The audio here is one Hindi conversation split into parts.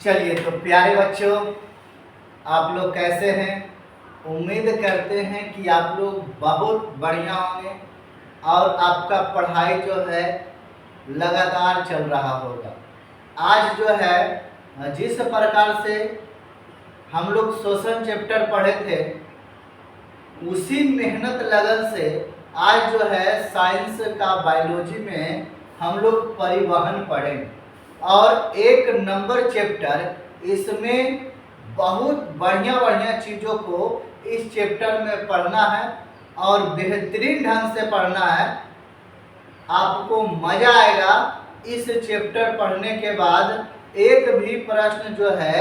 चलिए तो प्यारे बच्चों, आप लोग कैसे हैं? उम्मीद करते हैं कि आप लोग बहुत बढ़िया होंगे और आपका पढ़ाई जो है लगातार चल रहा होगा। आज जो है जिस प्रकार से हम लोग सोशल चैप्टर पढ़े थे, उसी मेहनत लगन से आज जो है साइंस का बायोलॉजी में हम लोग परिवहन पढ़ेंगे और एक नंबर चैप्टर इसमें बहुत बढ़िया बढ़िया चीज़ों को इस चैप्टर में पढ़ना है और बेहतरीन ढंग से पढ़ना है। आपको मज़ा आएगा। इस चैप्टर पढ़ने के बाद एक भी प्रश्न जो है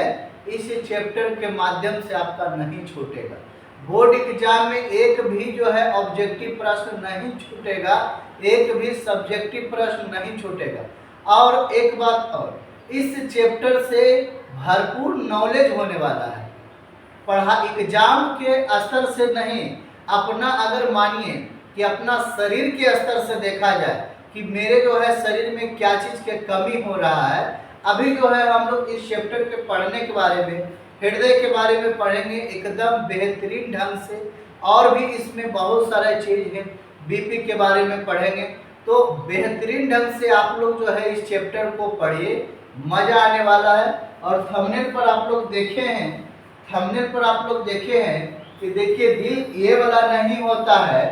इस चैप्टर के माध्यम से आपका नहीं छूटेगा। बोर्ड एग्जाम में एक भी जो है ऑब्जेक्टिव प्रश्न नहीं छूटेगा, एक भी सब्जेक्टिव प्रश्न नहीं छूटेगा। और एक बात और, इस चैप्टर से भरपूर नॉलेज होने वाला है। पढ़ा एग्जाम के स्तर से नहीं, अपना अगर मानिए कि अपना शरीर के स्तर से देखा जाए कि मेरे जो है शरीर में क्या चीज़ के कमी हो रहा है, अभी जो है हम लोग इस चैप्टर के पढ़ने के बारे में, हृदय के बारे में पढ़ेंगे एकदम बेहतरीन ढंग से। और भी इसमें बहुत सारे चीज़ हैं, बीपी के बारे में पढ़ेंगे। तो बेहतरीन ढंग से आप लोग जो है इस चैप्टर को पढ़िए, मज़ा आने वाला है। और थंबनेल पर आप लोग देखे हैं, थंबनेल पर आप लोग देखे हैं कि देखिए दिल ये वाला नहीं होता है,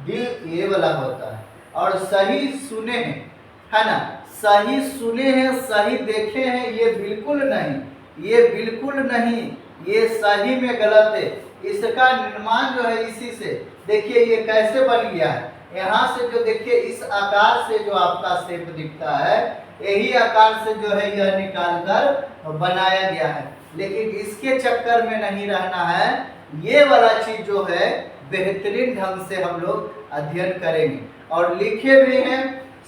दिल ये वाला होता है। और सही सुने हैं, है ना, सही सुने हैं, सही देखे हैं, ये बिल्कुल नहीं, ये बिल्कुल नहीं, ये सही में गलत है। इसका निर्माण जो है इसी से, देखिए ये कैसे बन गया है। यहाँ से जो देखिए इस आकार से जो आपका शेप दिखता है, यही आकार से जो है यह निकाल कर बनाया गया है। लेकिन इसके चक्कर में नहीं रहना है, ये वाला चीज जो है बेहतरीन ढंग से हम लोग अध्ययन करेंगे। और लिखे भी हैं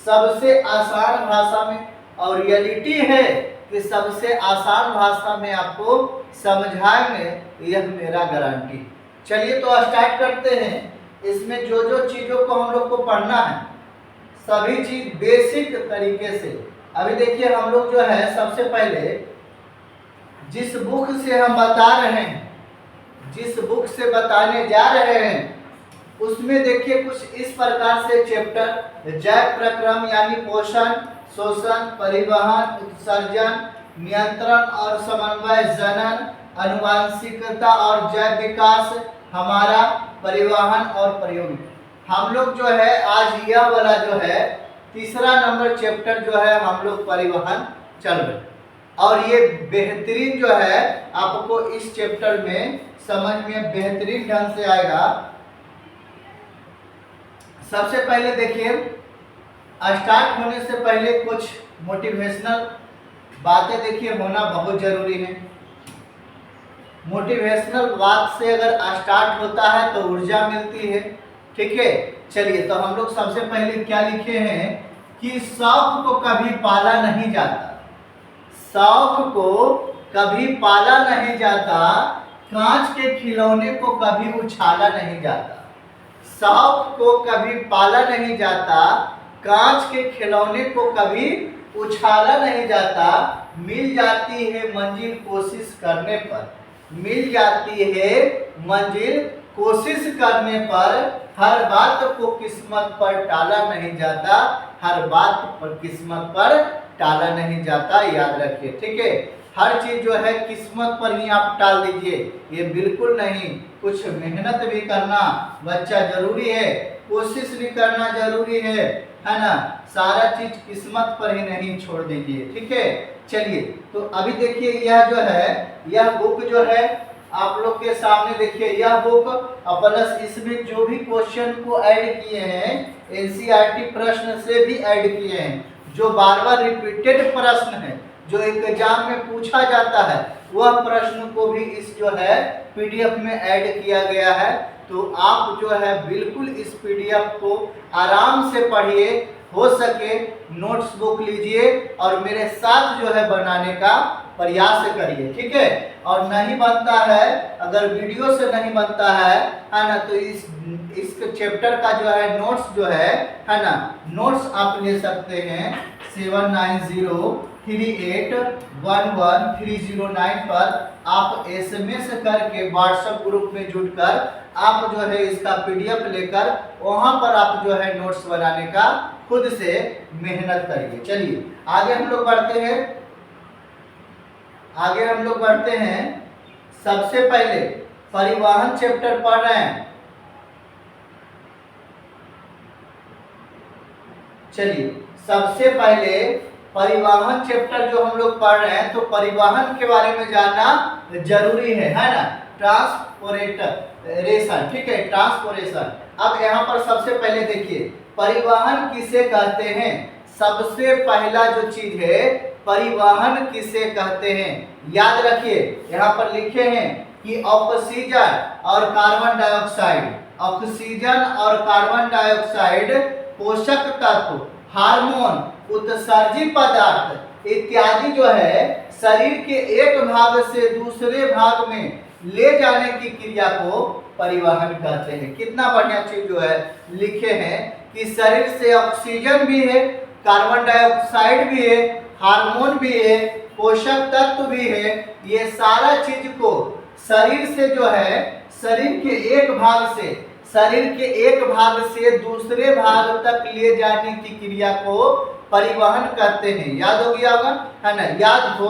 सबसे आसान भाषा में, और रियलिटी है कि सबसे आसान भाषा में आपको समझाएंगे, यह मेरा गारंटी। चलिए तो स्टार्ट करते हैं। इसमें जो जो चीज़ों को हम लोग को पढ़ना है, सभी चीज बेसिक तरीके से। अभी देखिए हम लोग जो है सबसे पहले जिस बुक से हम बता रहे हैं, जिस बुक से बताने जा रहे हैं, उसमें देखिए कुछ इस प्रकार से चैप्टर जैव प्रक्रम यानी पोषण, शोषण, परिवहन, उत्सर्जन, नियंत्रण और समन्वय, जनन, आनुवांशिकता और जैव विकास, हमारा परिवहन और प्रयोग। हम लोग जो है आज यह वाला जो है तीसरा नंबर चैप्टर जो है हम लोग परिवहन चल रहे, और ये बेहतरीन जो है आपको इस चैप्टर में समझ में बेहतरीन ढंग से आएगा। सबसे पहले देखिए, स्टार्ट होने से पहले कुछ मोटिवेशनल बातें देखिए होना बहुत जरूरी है। मोटिवेशनल बात से अगर स्टार्ट होता है तो ऊर्जा मिलती है, ठीक है। चलिए तो हम लोग सबसे पहले क्या लिखे हैं कि शौक को कभी पाला नहीं जाता, शौक को कभी पाला नहीं जाता, कांच के खिलौने को कभी उछाला नहीं जाता। शौक को कभी पाला नहीं जाता, कांच के खिलौने को कभी उछाला नहीं जाता। मिल जाती है मंजिल कोशिश करने पर, मिल जाती है मंजिल कोशिश करने पर। हर बात को किस्मत पर टाला नहीं जाता, हर बात पर किस्मत पर टाला नहीं जाता, याद रखिए, ठीक है। हर चीज जो है किस्मत पर ही आप टाल दीजिए, ये बिल्कुल नहीं। कुछ मेहनत भी करना बच्चा जरूरी है, कोशिश भी करना जरूरी है ना। सारा चीज किस्मत पर ही नहीं छोड़ दीजिए, ठीक है। चलिए तो अभी देखिए यह जो है, यह बुक जो है आप लोग के सामने देखिए, यह बुक प्लस इसमें जो भी क्वेश्चन को ऐड किए हैं, एनसीईआरटी प्रश्न से भी ऐड किए हैं, जो बार बार रिपीटेड प्रश्न है, जो एग्जाम में पूछा जाता है, वह प्रश्न को भी इस जो है पीडीएफ में ऐड किया गया है। तो आप जो है बिल्कुल इस पीडीएफ को आराम से पढ़िए, हो सके नोट्स बुक लीजिए और मेरे साथ जो है बनाने का प्रयास करिए, ठीक है। और नहीं बनता है, अगर वीडियो से नहीं बनता है ना, तो इस चैप्टर का जो है नोट्स जो है ना, नोट्स आप ले सकते हैं 7902 3811309 पर आप SMS करके व्हाट्सएप ग्रुप में जुड़कर आप जो है इसका PDF लेकर वहां पर आप जो है नोट्स बनाने का खुद से मेहनत करिए। चलिए आगे हम लोग बढ़ते हैं। सबसे पहले परिवहन चैप्टर पढ़ रहे हैं। चलिए सबसे पहले परिवहन चैप्टर जो हम लोग पढ़ रहे हैं, तो परिवहन के बारे में जानना जरूरी है ना। ट्रांसपोर्टेशन, ठीक है, ट्रांसपोर्टेशन। अब यहाँ पर सबसे पहले देखिए परिवहन किसे कहते हैं। सबसे पहला जो चीज है परिवहन किसे कहते हैं, याद रखिए यहाँ पर लिखे हैं कि ऑक्सीजन और कार्बन डाइऑक्साइड पोषक तत्व, हार्मोन, उत्सर्जी पदार्थ इत्यादि जो है शरीर के एक भाग से दूसरे भाग में ले जाने की क्रिया को परिवहन कहते हैं। कितना बढ़िया चीज जो है लिखे हैं कि शरीर से ऑक्सीजन भी है, कार्बन डाइऑक्साइड भी है, हार्मोन भी है, पोषक तत्व भी है। ये सारा चीज को शरीर से जो है शरीर के एक भाग से दूसरे भाग तक ले जाने की क्रिया को परिवहन करते हैं। याद हो गया होगा, है ना, याद आपको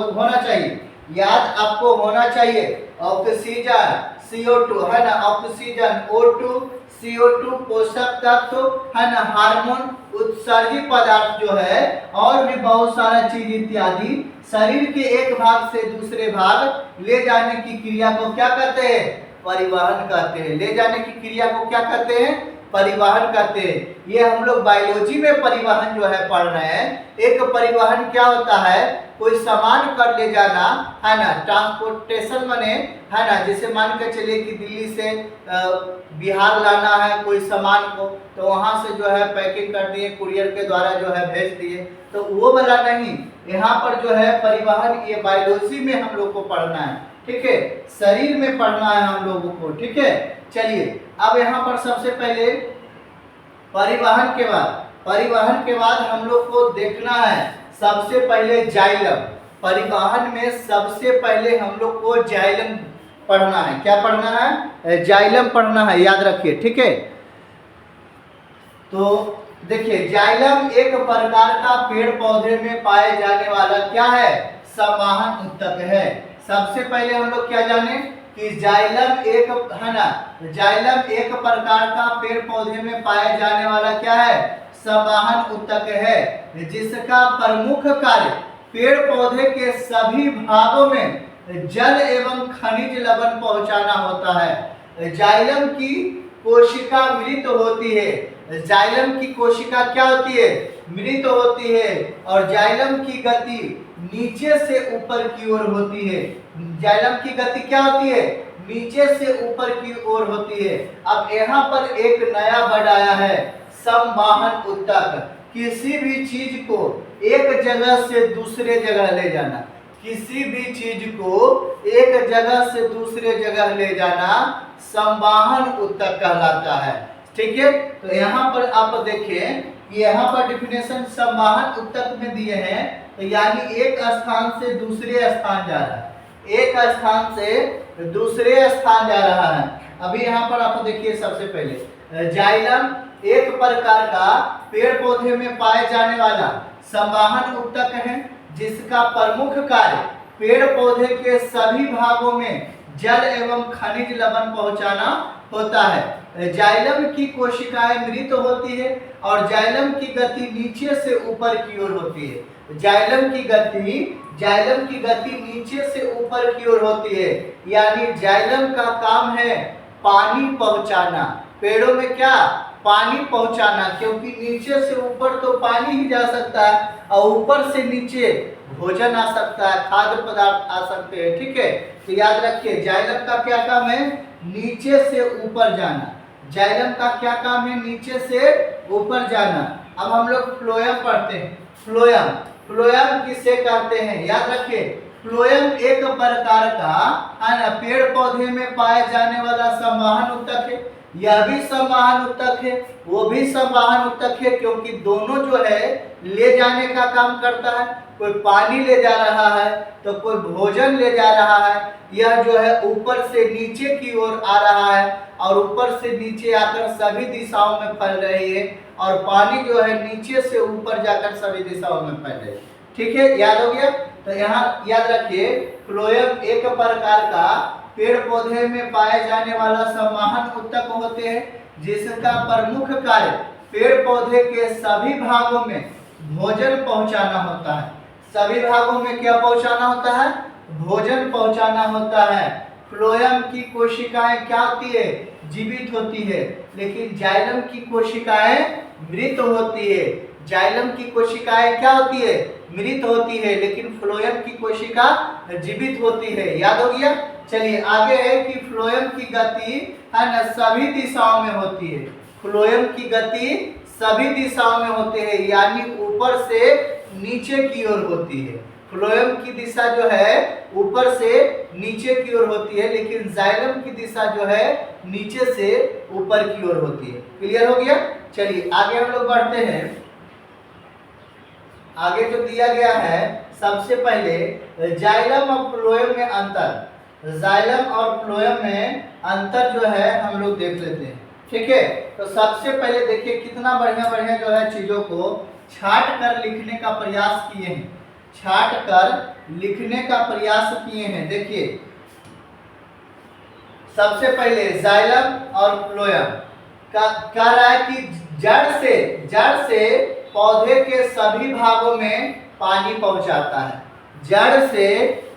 होना चाहिए। ऑक्सीजन CO2 है ना, ऑक्सीजन O2, CO2 पोषक तत्व है ना, हार्मोन, उत्सर्जी पदार्थ जो है और भी बहुत सारा चीज इत्यादि शरीर के एक भाग से दूसरे भाग ले जाने की क्रिया को क्या कहते हैं, परिवहन कहते हैं। ले जाने की क्रिया को क्या कहते हैं, परिवहन कहते हैं। ये हम लोग बायोलॉजी में परिवहन जो है पढ़ रहे हैं। एक परिवहन क्या होता है, कोई सामान कर ले जाना, है ना, ट्रांसपोर्टेशन माने, है ना, जैसे मान के चलिए कि दिल्ली से बिहार लाना है कोई सामान को, तो वहां से जो है पैकिंग कर दिए, कुरियर के द्वारा जो है भेज दिए, तो वो वाला नहीं। यहाँ पर जो है परिवहन ये बायोलॉजी में हम लोग को पढ़ना है, ठीक है, शरीर में पढ़ना है हम लोगों को, ठीक है। चलिए अब यहाँ पर सबसे पहले परिवहन के बाद हम लोग को देखना है सबसे पहले जाइलम। परिवहन में सबसे पहले हम लोग को जाइलम पढ़ना है। क्या पढ़ना है, जाइलम पढ़ना है, याद रखिए, ठीक है। तो देखिए जाइलम एक प्रकार का पेड़ पौधे में पाए जाने वाला क्या है, संवाहन ऊतक है। सबसे पहले हम लोग क्या जाने कि जाइलम एक प्रकार का पेड़ पौधे में पाए जाने वाला क्या है, संवाहन ऊतक है, जिसका प्रमुख कार्य पेड़ पौधे के सभी भागों में जल एवं खनिज लवण पहुंचाना होता है। जाइलम की कोशिका मृत होती है। जाइलम की कोशिका क्या होती है, मृत होती है, और जाइलम की गति नीचे से ऊपर की ओर होती है। जाइलम की गति क्या होती है, नीचे से ऊपर की ओर होती है। अब यहाँ पर एक नया वर्ड आया है, संवाहन ऊतक। किसी भी चीज को एक जगह से दूसरे जगह ले जाना, किसी भी चीज को एक जगह से दूसरे जगह ले जाना संवाहन ऊतक कहलाता है, ठीक है। तो यहाँ पर आप देखिए कि यहाँ पर डिफिनेशन संवाहन ऊतक में दिए हैं, तो यानी एक स्थान से दूसरे स्थान जा रहा है, एक स्थान से दूसरे स्थान जा रहा है। अभी यहाँ पर आप देखिए सबसे पहले जाइलम एक प्रकार का पेड़ पौधे में पाए जाने वाला संवाहन ऊतक है, जिसका प्रमुख कार्य पेड़ पौधे के सभी भागों में जल एवं खनिज लवण पहुंचाना होता है। जाइलम की कोशिकाएं मृत होती है और जाइलम की गति नीचे से ऊपर की ओर होती है। जाइलम की गति नीचे से ऊपर की ओर होती है, यानी जाइलम का काम है पानी पहुंचाना। पेड़ों में क्या, पानी पहुंचाना, क्योंकि नीचे से ऊपर तो पानी ही जा सकता है और ऊपर से नीचे भोजन आ सकता है, खाद्य पदार्थ आ सकते हैं, ठीक है। तो याद रखिए जाइलम का क्या काम है, नीचे से ऊपर जाना। जाइलम का क्या काम है, नीचे से ऊपर जाना। अब हम लोग फ्लोएम पढ़ते हैं। फ्लोएम किसे कहते हैं, याद रखिए फ्लोएम एक प्रकार का है ना पेड़ पौधे में पाए जाने वाला संवाहन ऊतक है, यह भी संवाहन उत्तक है, वो भी संवाहन उत्तक है, क्योंकि दोनों जो है ले जाने का काम करता है। कोई पानी ले जा रहा है तो कोई भोजन ले जा रहा है। यह जो है ऊपर से नीचे की ओर आ रहा है और ऊपर से नीचे आकर सभी दिशाओं में फैल रही है, और पानी जो है नीचे से ऊपर जाकर सभी दिशाओं में फैल रही है। ठीक है, याद हो गया। तो यहाँ याद रखिए, फ्लोएम एक प्रकार का पेड़ पौधे में पाए जाने वाला संवाहन उत्तक होते हैं, जिसका प्रमुख कार्य पेड़ पौधे के सभी भागों में भोजन पहुंचाना होता है। सभी भागों में क्या पहुंचाना होता है? भोजन पहुंचाना होता है। फ्लोएम की कोशिकाएं क्या होती है? जीवित होती है, लेकिन जाइलम की कोशिकाएं मृत होती है। जाइलम की कोशिकाएं क्या होती है? मृत होती है, लेकिन फ्लोएम की कोशिका जीवित होती है। याद हो गया। चलिए आगे है कि फ्लोएम की गति है ना सभी दिशाओं में होती है। फ्लोएम की गति सभी दिशाओं में होते हैं, यानी ऊपर से नीचे की ओर होती है। फ्लोएम की दिशा जो है ऊपर से नीचे की ओर होती है, लेकिन जाइलम की दिशा जो है नीचे से ऊपर की ओर होती है। क्लियर हो गया। चलिए आगे हम लोग बढ़ते हैं। आगे जो दिया गया है, सबसे पहले जाइलम और फ्लोएम में अंतर। जाइलम और फ्लोएम में अंतर जो है हम लोग देख लेते हैं। ठीक है, तो सबसे पहले देखिए कितना बढ़िया बढ़िया जो है चीजों को छाट कर लिखने का प्रयास किए हैं। छाट कर लिखने का प्रयास किए हैं। देखिए सबसे पहले जाइलम और फ्लोएम का कह रहा है कि जड़ से पौधे के सभी भागों में पानी पहुंचाता है। जड़ से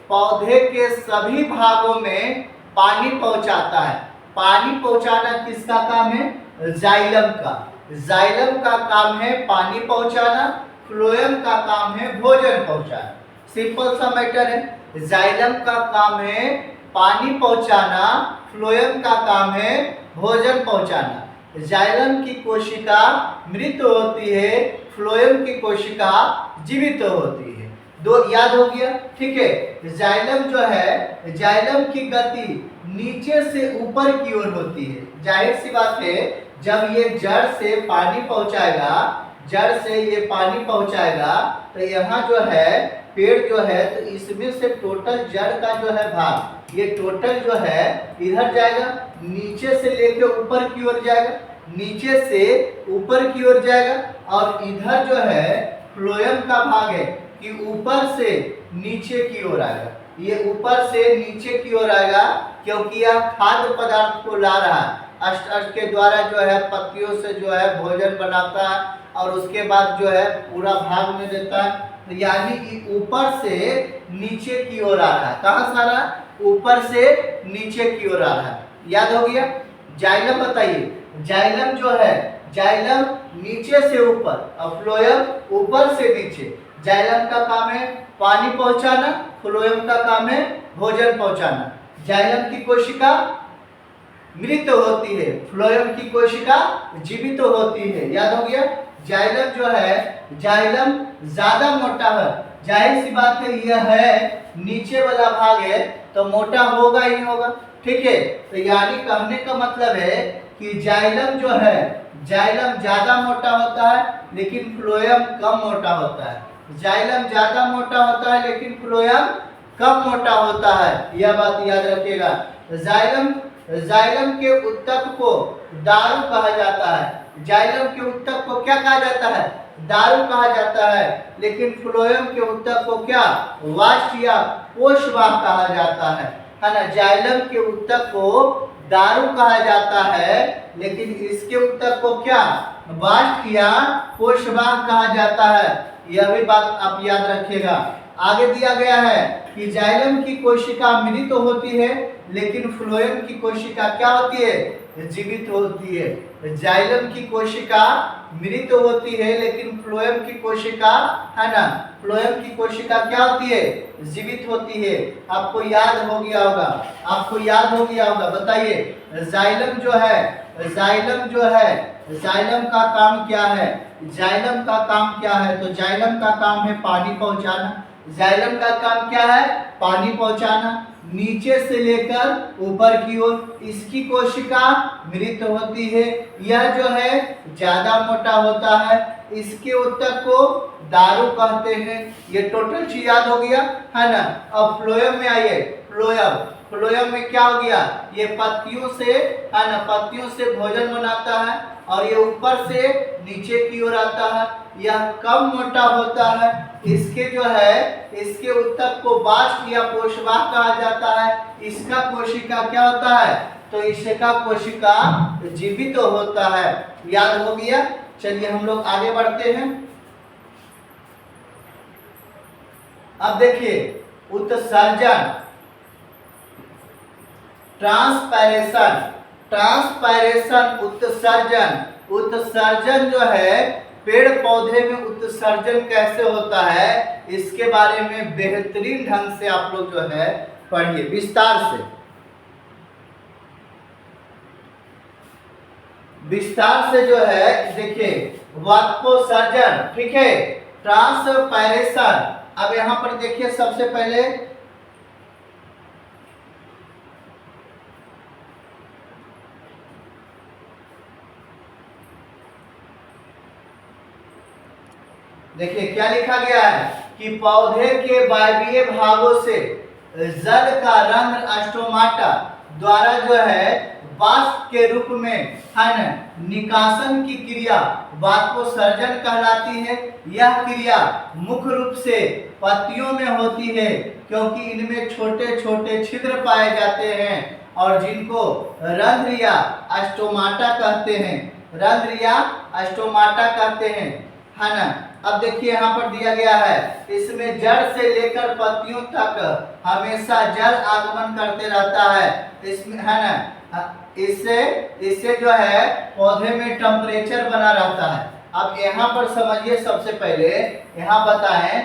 पौधे के सभी भागों में पानी पहुंचाता है। पानी पहुंचाना किसका काम है? जाइलम का। जाइलम का काम है पानी पहुंचाना, फ्लोएम का काम है भोजन पहुंचाना। सिंपल सा मैटर है। जाइलम का काम है पानी पहुंचाना, फ्लोएम का काम है भोजन पहुंचाना। जाइलम की कोशिका मृत होती है, फ्लोएम की कोशिका जीवित होती है। दो याद हो गया। ठीक है, जाइलम जो है, जाइलम की गति नीचे से ऊपर की ओर होती है। जाहिर सी बात है, जब ये जड़ से पानी पहुंचाएगा, जड़ से ये पानी पहुंचाएगा, तो यहाँ जो है पेड़ जो है, तो इसमें से टोटल जड़ का जो है भाग, ये टोटल जो है इधर जाएगा, नीचे से लेके ऊपर की ओर जाएगा, नीचे से ऊपर की ओर जाएगा, और इधर जो है फ्लोएम का भाग है कि ऊपर से नीचे की ओर आएगा। ये ऊपर से नीचे की ओर आएगा, क्योंकि यह खाद्य पदार्थ को ला रहा है। अष्ट अष्ट के द्वारा जो है पत्तियों से जो है भोजन बनाता है, और उसके बाद जो है पूरा भाग में देता है। तो यानी कि ऊपर से नीचे की ओर आ रहा है। कहाँ से आ रहा है? ऊपर से नीचे की ओर आ रहा है। याद हो गया। जाइलम बताइए, जाइलम जो है, जाइलम नीचे से ऊपर और फ्लोएम ऊपर से नीचे। जाइलम का काम है पानी पहुंचाना, फ्लोएम का काम है भोजन पहुंचाना। जाइलम की कोशिका मृत होती है, फ्लोएम की कोशिका जीवित होती है। याद हो गया। जाइलम जो है, जाइलम ज्यादा मोटा है। जाहिर सी बात है, यह है नीचे वाला भाग है, तो मोटा होगा ही होगा। ठीक है, तो यानी कहने का मतलब है कि जाइलम जो है, जाइलम ज्यादा मोटा होता है, लेकिन फ्लोएम कम मोटा होता है। जाइलम ज्यादा मोटा होता है, लेकिन फ्लोएम कम मोटा होता है। यह बात याद रखिएगा। जाइलम के उत्तक को दारू कहा जाता है। जाइलम के उत्तक को क्या कहा जाता है? दारू कहा जाता है। लेकिन फ्लोएम के उत्तक को क्या? वाष्प या पोषवाह कहा जाता है ना। जाइलम के उत्तक को दारू कहा जाता है, लेकिन इसके उत्तक को क्या? वाष्प या पोषवाह कहा जाता है। यह भी बात आप याद रखिएगा। आगे दिया गया है कि जाइलम की कोशिका मृत होती है, लेकिन फ्लोएम की कोशिका क्या होती है? जीवित होती है। जाइलम की कोशिका मृत होती है, लेकिन फ्लोएम की कोशिका है ना, फ्लोएम की कोशिका क्या होती है? जीवित होती है। आपको याद हो गया होगा, आपको याद हो गया होगा। बताइए, जाइलम जो है, जाइलम जो है, जाइलम का काम क्या है? जाइलम का काम क्या है? तो जाइलम का काम है पानी पहुंचाना। जाइलम का काम क्या है? पानी पहुंचाना। नीचे से लेकर ऊपर की ओर इसकी कोशिका मृत होती है। यह जो है ज्यादा मोटा होता है, इसके उत्तक को दारू कहते हैं। ये टोटल चीज याद हो गया है ना। अब फ्लोएम में आइए। फ्लोएम में क्या हो गया, ये पत्तियों से है ना, पत्तियों से भोजन बनाता है और ये ऊपर से नीचे की ओर आता है। यह कम मोटा होता है। इसके जो है इसके उत्तक को बाष्प या पोषवाह कहा जाता है। इसका कोशिका क्या होता है, तो इसका कोशिका जीवित तो होता है। याद हो गया। चलिए हम लोग आगे बढ़ते हैं। अब देखिए उत्सर्जन, ट्रांसपायरेशन, उत्सर्जन जो है पेड़ पौधे में उत्सर्जन कैसे होता है, इसके बारे में बेहतरीन ढंग से आप लोग जो है पढ़िए विस्तार से जो है देखिए वाष्पोत्सर्जन, ठीक है, ट्रांसपायरेशन। अब यहां पर देखिए सबसे पहले देखिए क्या लिखा गया है कि पौधे के वायवीय भागों से जल का रंध्र स्टोमाटा द्वारा जो है वाष्प के रूप में है न निकासन की क्रिया वाष्पोत्सर्जन कहलाती है। यह क्रिया मुख्य रूप से पत्तियों में होती है क्योंकि इनमें छोटे छोटे छिद्र पाए जाते हैं और जिनको रंध्र या स्टोमाटा कहते हैं, है ना। अब देखिए यहाँ पर दिया गया है, इसमें जड़ से लेकर पत्तियों तक हमेशा जल आगमन करते रहता है। इसमें है ना, इससे जो है पौधे में टेम्परेचर बना रहता है। अब यहाँ पर समझिए, सबसे पहले यहाँ बताएं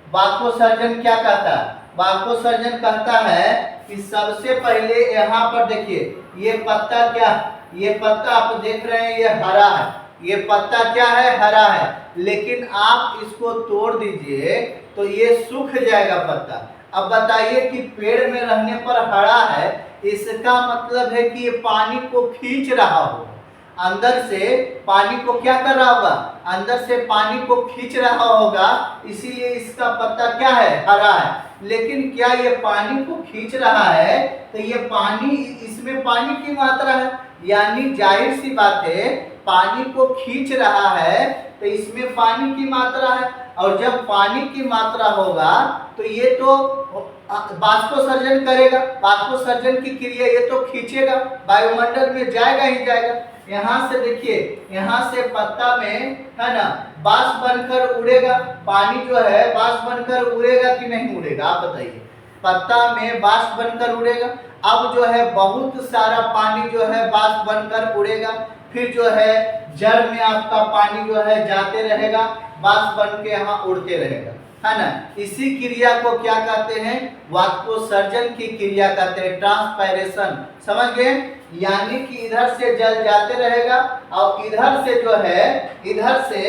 वाष्पोत्सर्जन क्या कहता है। वाष्पोत्सर्जन कहता है कि सबसे पहले यहाँ पर देखिए ये पत्ता क्या, ये पत्ता आप देख रहे हैं ये हरा है, ये पत्ता क्या है, हरा है, लेकिन आप इसको तोड़ दीजिए तो ये सूख जाएगा पत्ता। अब बताइए कि पेड़ में रहने पर हरा है, इसका मतलब है कि ये पानी को खींच रहा होगा, अंदर से पानी को क्या कर रहा होगा, अंदर से पानी को खींच रहा होगा, इसीलिए इसका पत्ता क्या है, हरा है। लेकिन क्या ये पानी को खींच रहा है, तो ये पानी, इसमें पानी की मात्रा है, यानी जाहिर सी बात है पानी को खींच रहा है तो इसमें पानी की मात्रा है, और जब पानी की मात्रा होगा तो ये तो वाष्पोत्सर्जन करेगा, वाष्पोत्सर्जन की क्रिया, ये तो खींचेगा, वायुमंडल में जाएगा ही जाएगा। यहाँ से देखिए, यहाँ से पत्ता में है ना वाष्प बनकर उड़ेगा, पानी जो है वाष्प बनकर उड़ेगा कि नहीं उड़ेगा, आप बताइए। पत्ता में वाष्प बनकर उड़ेगा। अब जो है बहुत सारा पानी जो है वाष्प बनकर उड़ेगा, फिर जो है जड़ में आपका पानी जो है जाते रहेगा, वाष्प बन के यहाँ उड़ते रहेगा, है ना। इसी क्रिया को क्या कहते हैं, वाष्पोत्सर्जन की क्रिया कहते हैं, ट्रांसपायरेशन। समझ गए, यानी कि इधर से जल जाते रहेगा और इधर से जो है, इधर से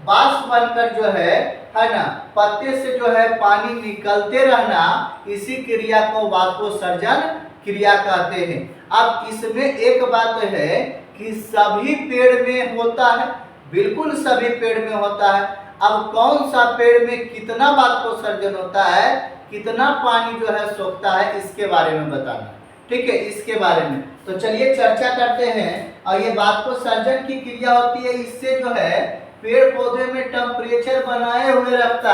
वाष्प बनकर जो है ना पत्ते से जो है पानी निकलते रहना, इसी क्रिया को वाष्पोत्सर्जन क्रिया कहते हैं। अब इसमें एक बात है कि सभी पेड़ में होता है, बिल्कुल सभी पेड़ में होता है। अब कौन सा पेड़ में कितना वाष्पोत्सर्जन होता है, कितना पानी जो है सोखता है, इसके बारे में बताना, ठीक है, इसके बारे में। तो चलिए चर्चा करते हैं। और ये वाष्पोत्सर्जन की क्रिया होती है, इससे जो है पेड़ पौधे में टेम्परेचर बनाए हुए रखता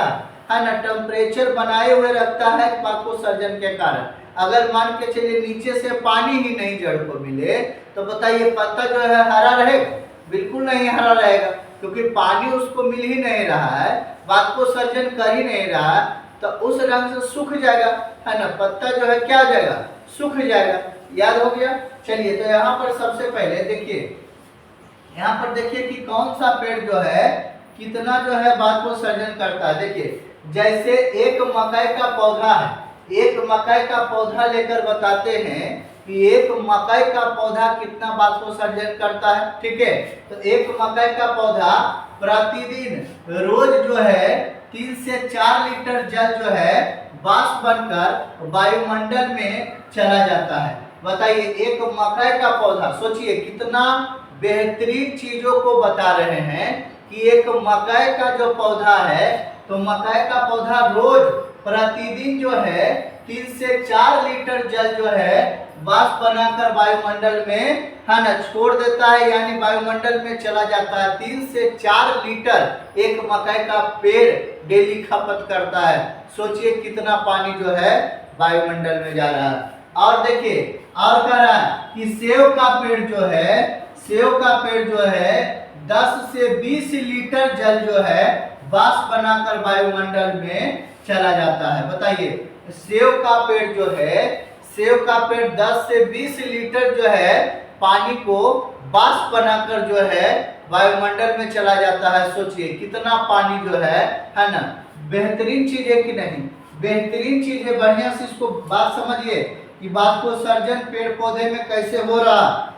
है ना, टेम्परेचर बनाए हुए रखता है वाष्पोत्सर्जन के कारण। अगर मान के चलिए नीचे से पानी ही नहीं जड़ को मिले तो बताइए पत्ता जो है हरा रहेगा, बिल्कुल नहीं हरा रहेगा, क्योंकि पानी उसको मिल ही नहीं रहा है, वाष्पोत्सर्जन कर ही नहीं रहा है, तो उस रंग से सूख जाएगा, है ना, पत्ता जो है क्या हो जाएगा, सूख जाएगा। याद हो गया। चलिए तो यहाँ पर सबसे पहले देखिए, यहाँ पर देखिए कि कौन सा पेड़ जो है कितना जो है वाष्पोत्सर्जन करता है। देखिए जैसे एक मकई का पौधा है, एक मकई का पौधा लेकर बताते हैं कि एक मकई का पौधा कितना वाष्पोत्सर्जन करता है, ठीक है। तो एक मकई का पौधा प्रतिदिन रोज जो है 3 से 4 लीटर जल जो है वाष्प बनकर वायुमंडल में चला जाता है। बताइए, एक मकई का पौधा, सोचिए कितना बेहतरीन चीजों को बता रहे हैं कि एक मकई का जो पौधा है, तो मकई का पौधा रोज प्रतिदिन जो है 3 से 4 लीटर जल जो है वाष्प बनाकर वायुमंडल में है ना छोड़ देता है, यानी वायुमंडल में चला जाता है। 3 से 4 लीटर एक मकई का पेड़ डेली खपत करता है। सोचिए कितना पानी जो है वायुमंडल में जा रहा है। और देखिए, और कह रहा है कि सेव का पेड़ जो है, सेव का पेड़ जो है 10 से 20 लीटर जल जो है वाष्प बनाकर वायुमंडल में चला जाता है। बताइए, सेव का पेड़ जो है, सेव का पेड़ 10 से 20 लीटर जो है पानी को वाष्प बनाकर जो है वायुमंडल में चला जाता है। सोचिए कितना पानी जो है ना। बेहतरीन चीज है कि नहीं? बेहतरीन चीज है। बढ़िया से इसको बात समझिए कि बात को सर्जन पेड़ पौधे में कैसे हो रहा।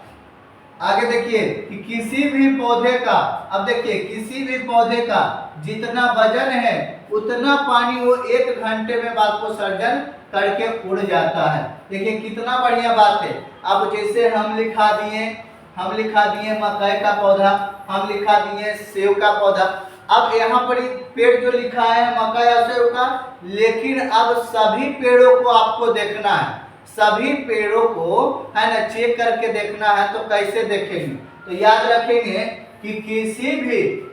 आगे देखिए कि किसी भी पौधे का, अब देखिए किसी भी पौधे का जितना वजन है उतना पानी वो 1 घंटे में बात को सर्जन करके उड़ जाता है। देखिए कितना बढ़िया बात है। अब जैसे हम लिखा दिए मकई का पौधा, हम लिखा दिए सेव का पौधा। अब यहाँ पर पेड़ जो लिखा है मकई और सेव का, लेकिन अब सभी पेड़ों को आपको देखना है, सभी पेड़ों को है ना चेक करके देखना है। तो कैसे देखेंगे? तो याद रखेंगे कि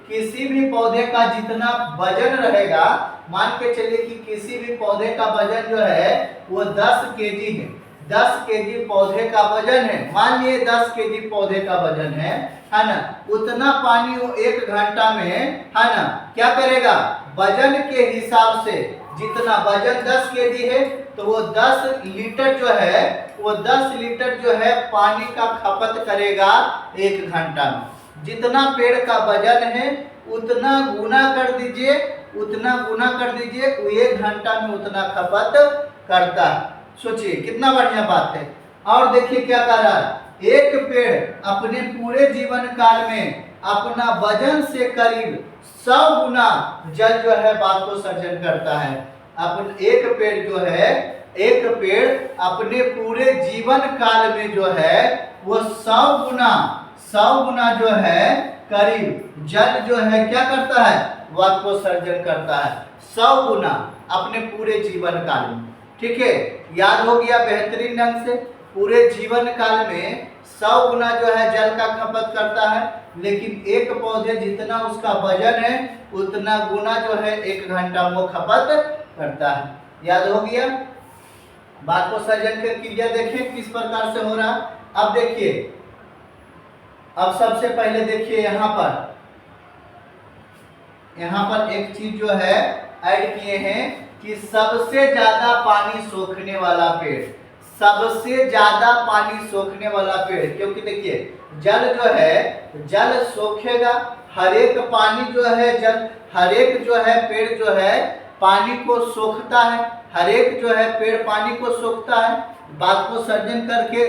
किसी भी पौधे का जितना वजन रहेगा, मान के चलिए कि किसी भी पौधे का वजन जो है वो 10 केजी है, 10 केजी पौधे का वजन है, मान लिए 10 केजी पौधे का वजन है ना, उतना पानी वो 1 घंटा में है ना क्या करेगा, वजन के हिसाब से, जितना वजन 10 केजी है तो वो 10 लीटर जो है, वो 10 लीटर जो है पानी का खपत करेगा 1 घंटा में। जितना पेड़ का वजन है उतना गुना कर दीजिए, उतना गुना कर दीजिए, वो 1 घंटा में उतना खपत करता है। सोचिए कितना बढ़िया बात है। और देखिए क्या कर रहा है, एक पेड़ अपने पूरे जीवन काल में अपना वजन से करीब 100 गुना जल जो है बात को सर्जन करता है। अपन एक पेड़ जो है, एक पेड़ अपने पूरे जीवन काल में जो है वो 100 गुना जो है करीब जल जो है क्या करता है, वाष्प को सर्जन करता है 100 गुना अपने पूरे जीवन काल में। ठीक है, याद हो गया बेहतरीन ढंग से। पूरे जीवन काल में 100 गुना जो है जल का खपत करता है, लेकिन एक पौधे जितना उसका वजन है उतना गुना जो है 1 घंटा वो खपत करता है। याद हो गया? बात को सर्जन के क्रिया देखें किस प्रकार से हो रहा। अब देखिए, अब सबसे पहले देखिए यहाँ पर एक चीज जो है ऐड किए हैं कि सबसे ज्यादा पानी सोखने वाला पेड़, सबसे ज्यादा पानी सोखने वाला पेड़, क्योंकि देखिए जल जो है, जल सोखेगा, हर एक पानी जो है जल, हर एक जो है पेड़ जो है पानी को सोखता है, हर एक जो है पेड़ पानी को सोखता है, बात को सर्जन करके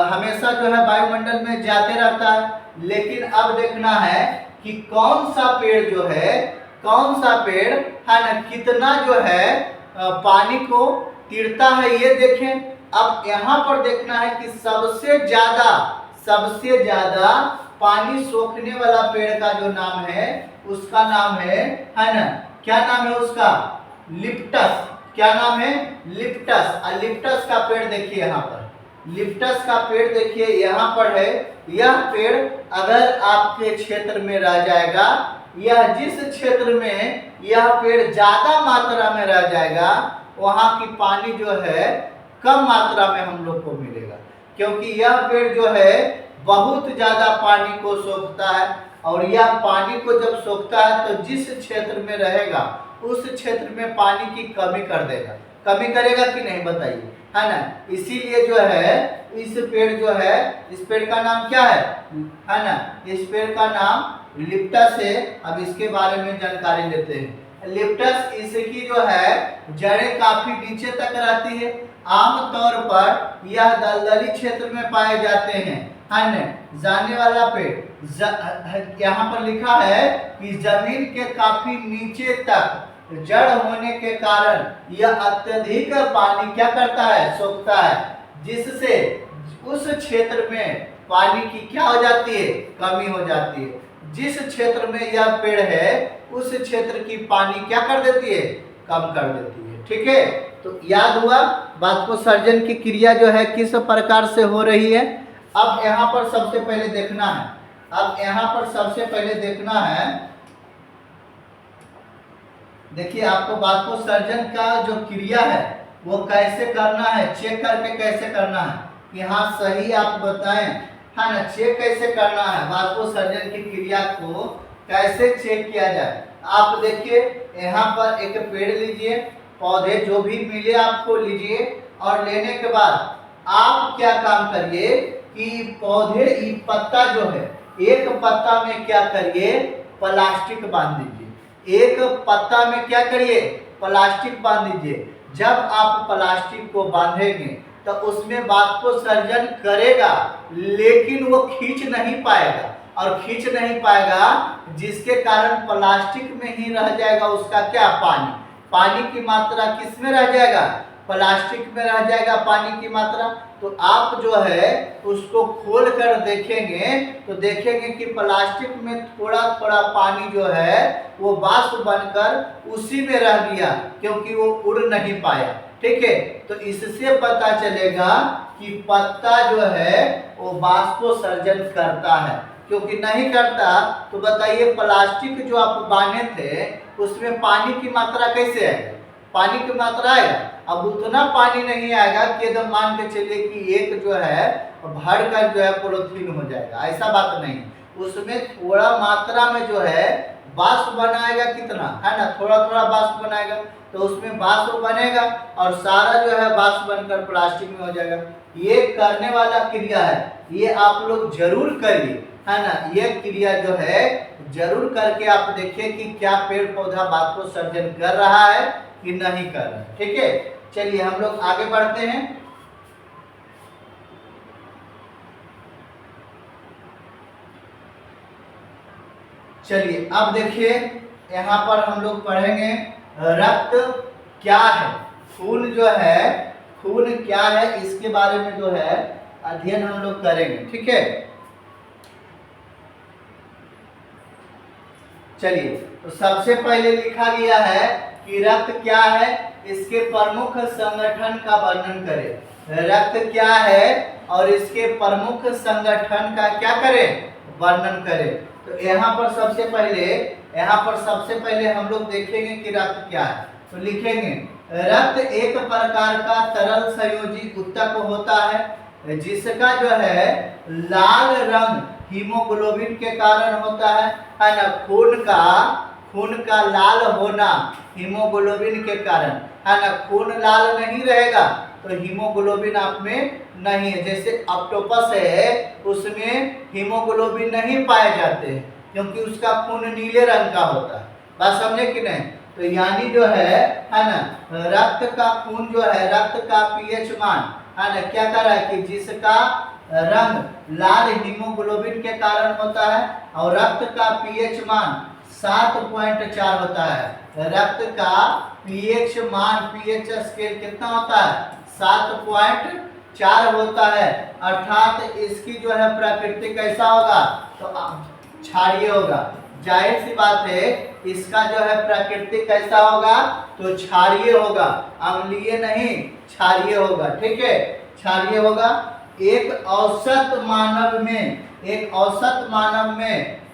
हमेशा जो है वायुमंडल में जाते रहता है। लेकिन अब देखना है कि कौन सा पेड़ जो है, कौन सा पेड़ है ना कितना जो है पानी को तीरता है, ये देखें। अब यहाँ पर देखना है कि सबसे ज्यादा पानी सोखने वाला पेड़ का जो नाम है उसका नाम है ना, क्या नाम है उसका, लिप्टस। क्या नाम है? लिप्टस। और लिप्टस का पेड़ देखिए यहाँ पर, लिप्टस का पेड़ देखिए यहाँ पर है। यह पेड़ अगर आपके क्षेत्र में रह जाएगा, यह जिस क्षेत्र में यह पेड़ ज्यादा मात्रा में रह जाएगा, वहाँ की पानी जो है कम मात्रा में हम लोग को मिलेगा, क्योंकि यह पेड़ जो है बहुत ज्यादा पानी को सोखता है। और यह पानी को जब सोखता है तो जिस क्षेत्र में रहेगा उस क्षेत्र में पानी की कमी कर देगा, कमी करेगा कि नहीं बताइए, है ना। इसीलिए जो है इस पेड़ जो है, इस पेड़ का नाम क्या है ना, इस पेड़ का नाम लिप्टस है। अब इसके बारे में जानकारी लेते हैं। लिप्टस, इसकी जो है जड़ें काफी नीचे तक रहती है। आमतौर पर यह दलदली क्षेत्र में पाए जाते हैं। है न, जाने वाला पेड़। यहाँ पर लिखा है कि जमीन के काफी नीचे तक जड़ होने के कारण यह अत्यधिक पानी क्या करता है, सोखता है, जिससे उस क्षेत्र में पानी की क्या हो जाती है, कमी हो जाती है। जिस क्षेत्र में यह पेड़ है उस क्षेत्र की पानी क्या कर देती है, कम कर देती है। ठीक है, तो याद हुआ बाष्पोत्सर्जन की क्रिया जो है किस प्रकार से हो रही है। अब यहाँ पर सबसे पहले देखना है, देखिए आपको बाष्पोत्सर्जन का जो क्रिया है वो कैसे करना है, चेक करके कैसे करना है कि हाँ सही आप बताएं, है ना। चेक कैसे करना है, बाष्पोत्सर्जन की क्रिया को कैसे चेक किया जाए। आप देखिए यहाँ पर एक पेड़ लीजिए, पौधे जो भी मिले आपको लीजिए, और लेने के बाद आप क्या काम करिए कि पौधे पत्ता जो है, एक पत्ता में क्या करिए, प्लास्टिक बांध दीजिए। एक पत्ता में क्या करिए, प्लास्टिक बांध दीजिए। जब आप प्लास्टिक को बांधेंगे तो उसमें बाष्पोत्सर्जन करेगा, लेकिन वो खींच नहीं पाएगा, और खींच नहीं पाएगा जिसके कारण प्लास्टिक में ही रह जाएगा उसका क्या, पानी की मात्रा किस में रह जाएगा, प्लास्टिक में रह जाएगा पानी की मात्रा। तो आप जो है उसको खोल कर देखेंगे तो देखेंगे कि प्लास्टिक में थोड़ा थोड़ा पानी जो है वो वाष्प बनकर उसी में रह गया, क्योंकि वो उड़ नहीं पाया। ठीक है, तो इससे पता चलेगा कि पत्ता जो है वो बाष्पोत्सर्जन करता है, क्योंकि नहीं करता तो बताइए प्लास्टिक जो आप बांधे थे उसमें पानी की मात्रा कैसे आएगा, पानी की मात्रा आएगा। अब उतना पानी नहीं आएगा कि एकदम मान के चलिए कि एक जो है भर कर जो है पॉलीथीन हो जाएगा, ऐसा बात नहीं। उसमें थोड़ा मात्रा में जो है वाष्प बनाएगा, कितना है ना, थोड़ा थोड़ा वाष्प बनाएगा, तो उसमें वाष्प बनेगा और सारा जो है वाष्प बनकर प्लास्टिक में हो जाएगा। ये करने वाला क्रिया है, ये आप लोग जरूर करिए, है ना। ये क्रिया जो है जरूर करके आप देखिए कि क्या पेड़ पौधा बाष्पोत्सर्जन कर रहा है कि नहीं कर रहा है। ठीक है, चलिए हम लोग आगे बढ़ते हैं। चलिए अब देखिए यहाँ पर हम लोग पढ़ेंगे रक्त क्या है, खून जो है, खून क्या है, इसके बारे में जो है अध्ययन हम लोग करेंगे। ठीक है, चलिए तो सबसे पहले लिखा गया है कि रक्त क्या है, इसके प्रमुख संगठन का वर्णन करें। रक्त क्या है और इसके प्रमुख संगठन का क्या करें, वर्णन करें। तो यहाँ पर सबसे पहले हम लोग देखेंगे कि रक्त क्या है। तो लिखेंगे रक्त एक प्रकार का तरल संयोजी ऊतक होता है जिसका जो है लाल रंग हीमोग्लोबिन के कारण होता है ना। खून का लाल होना हीमोग्लोबिन के कारण, है ना। खून लाल नहीं रहेगा तो हीमोग्लोबिन आप में नहीं है। जैसे ऑक्टोपस है उसमें हीमोग्लोबिन नहीं पाए जाते हैं क्योंकि उसका खून नीले रंग का होता है। बात समझे कि नहीं। तो यानी जो है ना, रक्त का खून जो है, रक्त का पीएच मान, है ना, क्या कर रहा है कि जिसका रंग लाल हीमोग्लोबिन के कारण होता है और रक्त का पीएच मान 7.4 होता है। रक्त का पीएच मान, पीएच स्केल कितना होता है, 7.4 होता है। अर्थात इसकी जो है प्रकृति कैसा होगा, तो क्षारीय होगा। जाहिर सी बात है इसका जो है प्रकृति कैसा होगा, तो क्षारीय होगा, अम्लीय नहीं क्षारीय होगा। ठीक है, क्षारीय होगा। एक औसत मानव में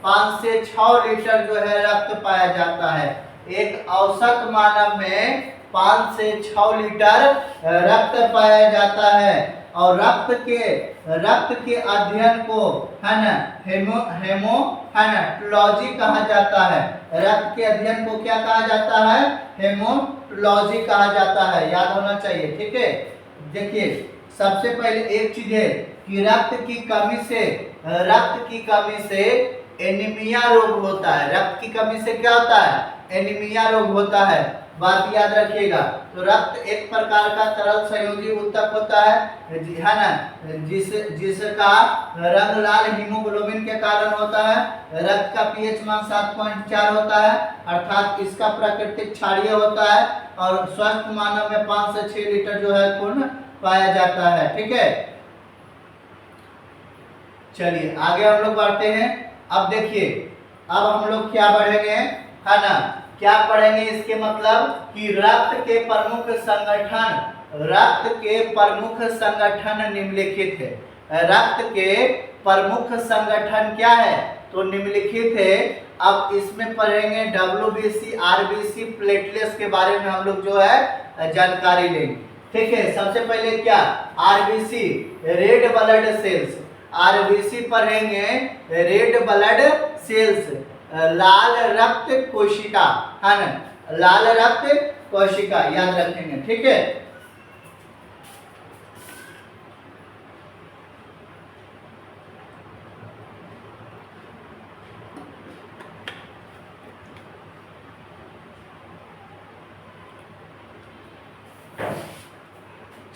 5 से 6 लीटर जो है रक्त पाया जाता है। एक औसत मानव में 5 से 6 लीटर रक्त पाया जाता है। और रक्त के अध्ययन को, है ना, हेमोटोलॉजी कहा जाता है। रक्त के अध्ययन को क्या कहा जाता है, हेमोटोलॉजी कहा जाता है, याद होना चाहिए। ठीक है, देखिए सबसे पहले एक चीज है कि रक्त की कमी से एनीमिया रोग होता है। रक्त की कमी से क्या होता है, एनीमिया रोग होता है। बात याद रखिएगा। तो रक्त एक प्रकार का तरल संयोजी ऊतक होता है ना, जिसका रंग लाल हीमोग्लोबिन के कारण होता है। रक्त का पीएच मान 7.4 होता है, अर्थात इसका प्राकृतिक क्षारीय होता है, और स्वस्थ मानव में 5 से 6 लीटर जो है खून पाया जाता है। ठीक है, चलिए आगे हम लोग बढ़ते हैं। अब देखिए, अब हम लोग क्या पढ़ेंगे, है ना, क्या पढ़ेंगे, इसके मतलब कि रक्त के प्रमुख संगठन निम्नलिखित है। रक्त के प्रमुख संगठन क्या है, तो निम्नलिखित है। अब इसमें पढ़ेंगे WBC, RBC, प्लेटलेट्स के बारे में हम लोग जो है जानकारी लेंगे। ठीक है, सबसे पहले क्या, RBC red blood cells, RBC पढ़ेंगे रेड ब्लड सेल्स, लाल रक्त कोशिका, है ना, लाल रक्त कोशिका याद रखेंगे। ठीक है,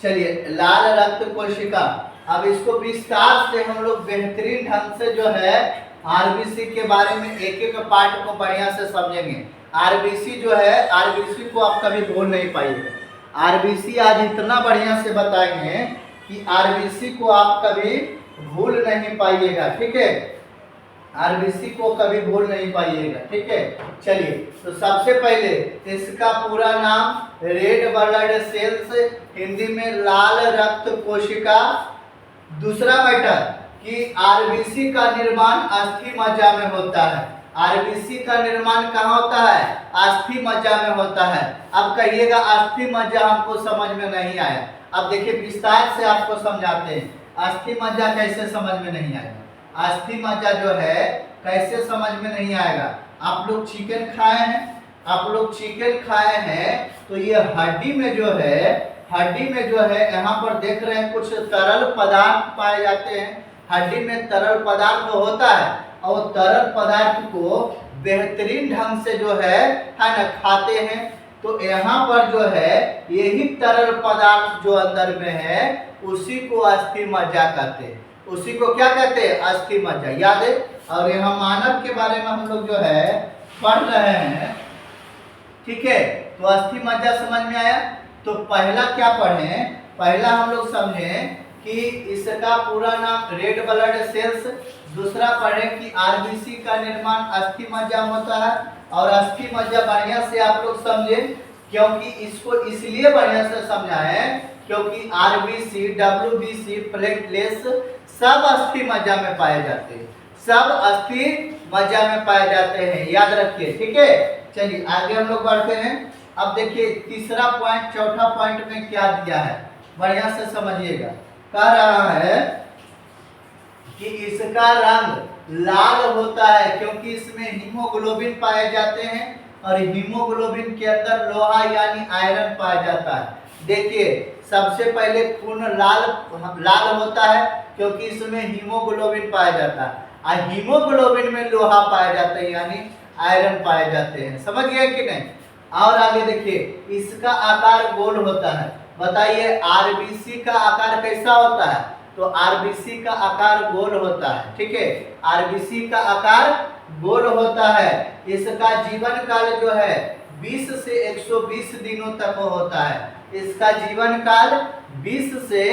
चलिए लाल रक्त कोशिका, अब इसको विस्तार से हम लोग बेहतरीन ढंग से जो है आरबीसी के बारे में एक एक पार्ट को बढ़िया से समझेंगे। आरबीसी जो है, आरबीसी को आप कभी भूल नहीं पाइएगा। आरबीसी आज इतना बढ़िया से बताएंगे कि आरबीसी को आप कभी भूल नहीं पाइएगा। ठीक है, आरबीसी को कभी भूल नहीं पाइएगा। ठीक है, चलिए तो सबसे पहले इसका पूरा नाम रेड ब्लड सेल्स, हिंदी में लाल रक्त कोशिका। दूसरा मैटर कि आरबीसी का निर्माण अस्थि मज्जा में होता है। आरबीसी का निर्माण कहाँ होता है, अस्थि मज्जा में होता है। अब कहिएगा अस्थि मज्जा हमको समझ में नहीं आया। अब देखिए विस्तार से आपको समझाते हैं, अस्थि मज्जा कैसे समझ में नहीं आएगा। अस्थि मज्जा जो है कैसे समझ में नहीं आएगा, आप लोग चिकन खाए हैं, आप लोग चिकन खाए हैं तो ये हड्डी में जो है, हड्डी में जो है यहाँ पर देख रहे हैं कुछ तरल पदार्थ पाए जाते हैं। हड्डी में तरल पदार्थ होता है और तरल पदार्थ को बेहतरीन ढंग से जो है ना खाते हैं। तो यहाँ पर जो है यही तरल पदार्थ जो अंदर में है उसी को अस्थि मज्जा कहते हैं। उसी को क्या कहते हैं, अस्थि मज्जा, याद है। और यहाँ मानव के बारे में हम लोग जो है पढ़ रहे हैं। ठीक है, तो अस्थि मज्जा समझ में आया। तो पहला क्या पढ़ें, पहला हम लोग समझें कि इसका पूरा नाम रेड ब्लड सेल्स। दूसरा पढ़ें कि आरबीसी का निर्माण अस्थि मज्जा होता है। और अस्थि मज्जा बढ़िया से आप लोग समझें, क्योंकि इसको इसलिए बढ़िया से समझाएं क्योंकि आरबीसी, डब्ल्यूबीसी, प्लेटलेट्स सब अस्थि मज्जा में पाए जाते हैं, सब अस्थि मज्जा में पाए जाते हैं, याद रखिए। ठीक है, चलिए आगे हम लोग बढ़ते हैं। अब देखिए तीसरा पॉइंट, चौथा पॉइंट में क्या दिया है बढ़िया से समझिएगा। कह रहा है कि इसका रंग लाल होता है क्योंकि इसमें हीमोग्लोबिन पाए जाते हैं और हीमोग्लोबिन के अंदर लोहा यानी आयरन पाया जाता है। देखिए सबसे पहले खून लाल होता है क्योंकि इसमें हीमोग्लोबिन पाया जाता है, और हीमोग्लोबिन में लोहा पाया जाता है यानी आयरन पाए जाते हैं। समझ गए कि नहीं। और आगे देखिए इसका आकार गोल होता है। बताइए आरबीसी का आकार कैसा होता है, तो आरबीसी का आकार गोल होता है। ठीक है, आरबीसी का आकार गोल होता है। इसका जीवन काल जो है 20 से 120 दिनों तक होता है। इसका जीवन काल 20 से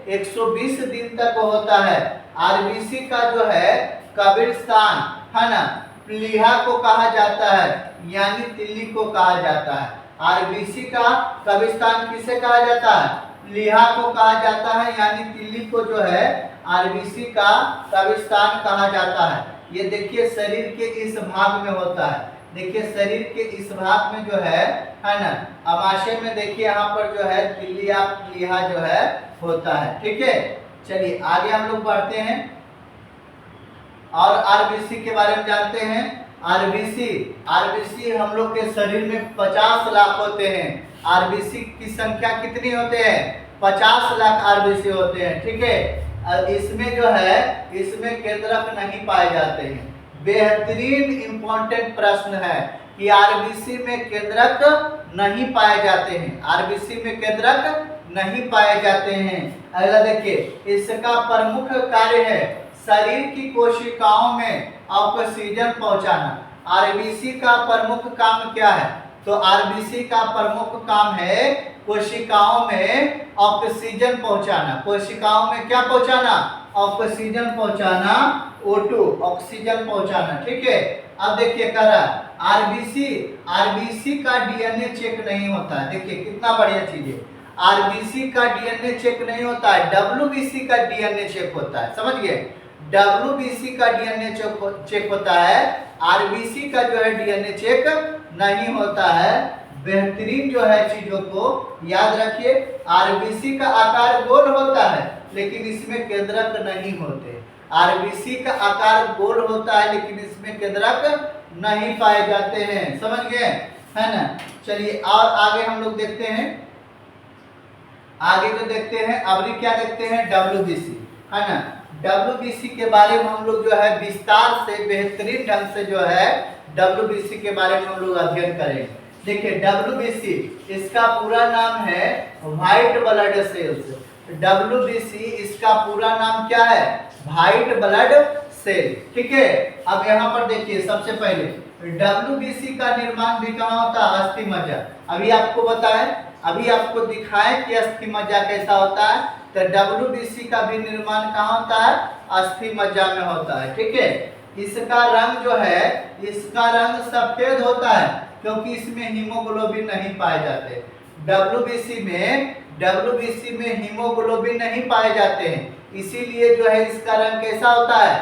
120 दिन तक होता है। आरबीसी का जो है कब्रिस्तान, है ना, प्लीहा को कहा जाता है यानी तिल्ली को कहा जाता है। आरबीसी का कब्रिस्तान किसे कहा जाता है, प्लीहा को कहा जाता है यानी तिल्ली को जो है आरबीसी का कब्रिस्तान कहा जाता है। ये देखिए शरीर के इस भाग में होता है। देखिए शरीर के इस भाग में जो है ना, अमाशय में देखिए यहाँ पर जो है तिल्ली या प्लीहा जो है होता है। ठीक है, चलिए आगे हम लोग बढ़ते हैं और आरबीसी के बारे में जानते हैं। आरबीसी हम लोग के शरीर में 50 लाख होते हैं। आरबीसी की संख्या कितनी होते हैं, 50 लाख आरबीसी होते हैं। ठीक है, और इसमें जो है इसमें केंद्रक नहीं पाए जाते हैं। बेहतरीन इंपॉर्टेंट प्रश्न है कि आरबीसी में केंद्रक नहीं पाए जाते हैं, आरबीसी में केंद्रक नहीं पाए जाते हैं। अगला देखिए, इसका प्रमुख कार्य है शरीर की कोशिकाओं में ऑक्सीजन पहुंचाना। आरबीसी का प्रमुख काम क्या है? तो आरबीसी का प्रमुख काम है कोशिकाओं में ऑक्सीजन पहुंचाना। कोशिकाओं में क्या पहुंचाना? ऑक्सीजन पहुंचाना, O2 ऑक्सीजन पहुंचाना। ठीक है, अब देखिए कह रहा है आरबीसी का डीएनए चेक नहीं होता है। देखिए कितना बढ़िया चीज है, आरबीसी का डीएनए चेक नहीं होता है, डब्ल्यूबीसी का डीएनए चेक होता है। समझ गए? डब्ल्यूबीसी का डीएनए चेक होता है, आरबीसी का जो है डीएनए चेक नहीं होता है। बेहतरीन जो है चीजों को याद रखिए। आरबीसी का आकार गोल होता है लेकिन इसमें केंद्रक नहीं होते। आरबीसी का आकार गोल होता है लेकिन इसमें केंद्रक नहीं पाए जाते हैं। समझ गए? है ना? चलिए और आगे हम लोग देखते हैं, आगे जो देखते हैं अभी क्या देखते हैं, डब्ल्यूबीसी, है ना? डब्ल्यूबीसी के बारे में हम लोग जो है विस्तार से बेहतरीन ढंग से जो है डब्ल्यूबीसी के बारे में हम लोग अध्ययन करेंगे। देखिए डब्ल्यूबीसी, इसका पूरा नाम है व्हाइट ब्लड सेल्स। डब्ल्यूबीसी इसका पूरा नाम क्या है? White blood cell. ठीक है, अब यहाँ पर देखिए सबसे पहले डब्ल्यूबीसी का निर्माण भी कहाँ होता है? अस्थि मज्जा। अभी आपको बताएं, अभी आपको दिखाएं कि अस्थि मज्जा कैसा होता है। तो डब्ल्यूबीसी का भी निर्माण कहाँ होता है? अस्थि मज्जा में होता है। ठीक है, इसका रंग जो है, इसका रंग सफेद होता है क्योंकि इसमें हीमोग्लोबिन नहीं पाए जाते। डब्ल्यूबीसी में हीमोग्लोबिन नहीं पाए जाते हैं, इसीलिए जो है इसका रंग कैसा होता है?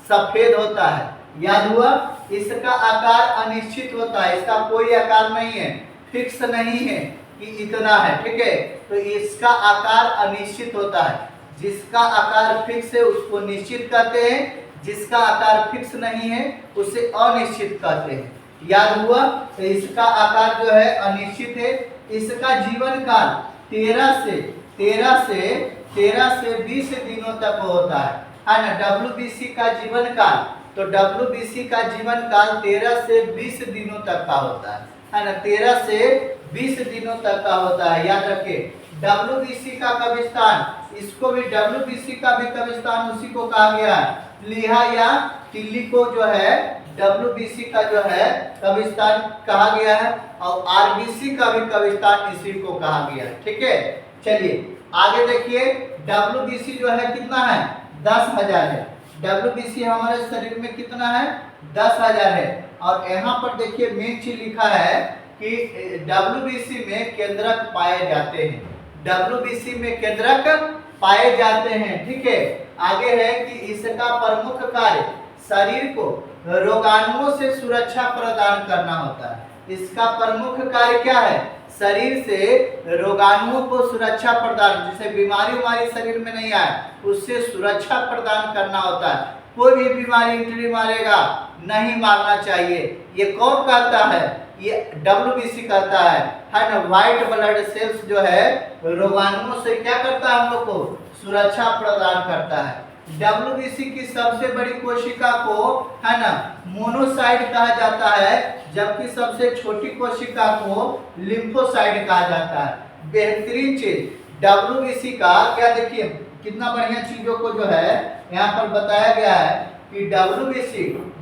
सफेद होता है। याद हुआ? इसका आकार अनिश्चित होता है, इसका कोई आकार नहीं है, फिक्स नहीं है कि इतना है। ठीक है, तो इसका आकार अनिश्चित होता है। जिसका आकार फिक्स है उसको निश्चित कहते हैं, जिसका आकार फिक्स नहीं है उसे अनिश्चित कहते हैं। याद हुआ? तो इसका आकार जो है अनिश्चित है। इसका जीवन काल 13 से 20 दिनों तक होता है ना? डब्ल्यूबीसी का जीवन काल, तो डब्ल्यूबीसी का जीवन काल 13 से 20 दिनों तक का होता है ना? 13 से 20 दिनों तक का होता है। याद रखिए, डब्ल्यूबीसी का कब्रिस्तान, इसको भी डब्ल्यूबीसी का भी कब्रिस्तान उसी को कहा गया है, लिहा या तिल्ली को जो है डब्ल्यूबीसी का जो है कब्रिस्तान कहा गया है, और आरबीसी का भी कब्रिस्तान इसी को कहा गया है। ठीक है, चलिए आगे देखिए, डब्ल्यूबीसी जो है कितना है? 10,000 है। डब्ल्यूबीसी हमारे शरीर में कितना है? 10,000 है। और यहाँ पर देखिए मेन चीज लिखा है कि डब्ल्यूबीसी में केंद्रक पाए जाते हैं। डब्ल्यूबीसी में केंद्रक पाए जाते हैं। ठीक है, आगे है कि इसका प्रमुख कार्य शरीर को रोगाणुओं से सुरक्षा प्रदान करना होता है। इसका प्रमुख कार्य क्या है? शरीर से रोगाणुओं को सुरक्षा प्रदान, जिसे बीमारी उमारी शरीर में नहीं आए उससे सुरक्षा प्रदान करना होता है। कोई भी बीमारी एंट्री मारेगा नहीं मारना चाहिए। ये कौन कहता है? ये डब्ल्यूबीसी कहता है ना? व्हाइट ब्लड सेल्स जो है रोगाणुओं से क्या करता है? हम लोग को सुरक्षा प्रदान करता है। डब्ल्यूबीसी की सबसे बड़ी कोशिका को है ना मोनोसाइट कहा जाता है, जबकि सबसे छोटी कोशिका को लिम्फोसाइट कहा जाता है। बेहतरीन चीज डब्ल्यूबीसी का क्या, देखिए कितना बढ़िया चीजों को जो है यहाँ पर बताया गया है कि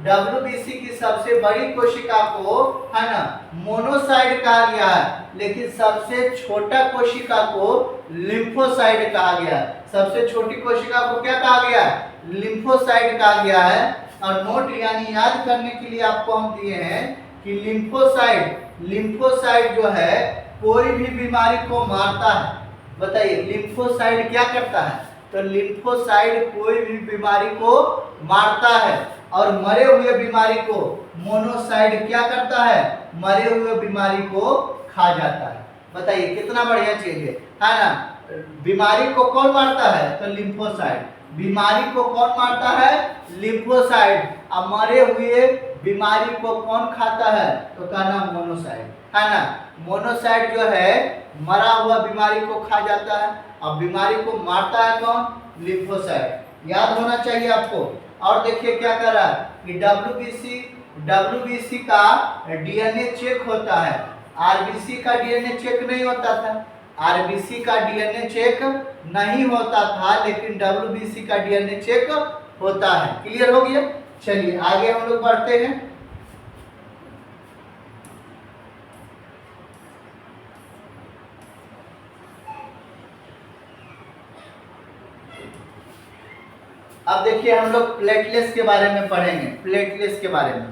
डब्ल्यूबीसी की सबसे बड़ी कोशिका को है ना मोनोसाइट कहा गया है, लेकिन सबसे छोटा कोशिका को लिम्फोसाइट कहा गया है। सबसे छोटी कोशिका को क्या कहा गया है? लिम्फोसाइट कहा गया है। और नोट यानी याद करने के लिए आपको हम दिए हैं कि लिम्फोसाइट जो है कोई भी बीमारी को मारता है। बताइए लिम्फोसाइट क्या करता है? तो लिम्फोसाइट कोई भी बीमारी को मारता है, और मरे हुए बीमारी को मोनोसाइट क्या करता है? मरे हुए बीमारी को खा जाता है। बताइए कितना बढ़िया चीज है ना? बीमारी को कौन मारता है? तो लिम्फोसाइट। बीमारी को कौन मारता है? लिम्फोसाइट। अब मरे हुए बीमारी को कौन खाता है? तो कहना मोनोसाइट, है ना? मोनोसाइट जो है मरा हुआ बीमारी को खा जाता है, अब बीमारी को मारता है कौन? लिम्फोसाइट। याद होना चाहिए आपको। और देखिए क्या कर रहा है कि डब्ल्यूबीसी WBC का DNA चेक होता है, RBC का DNA चेक नहीं होता था। RBC का DNA चेक नहीं होता था, लेकिन WBC का DNA चेक होता है। क्लियर हो गया? चलिए आगे हम लोग बढ़ते हैं। अब देखिए हम लोग प्लेटलेट्स के बारे में पढ़ेंगे, प्लेटलेट्स के बारे में।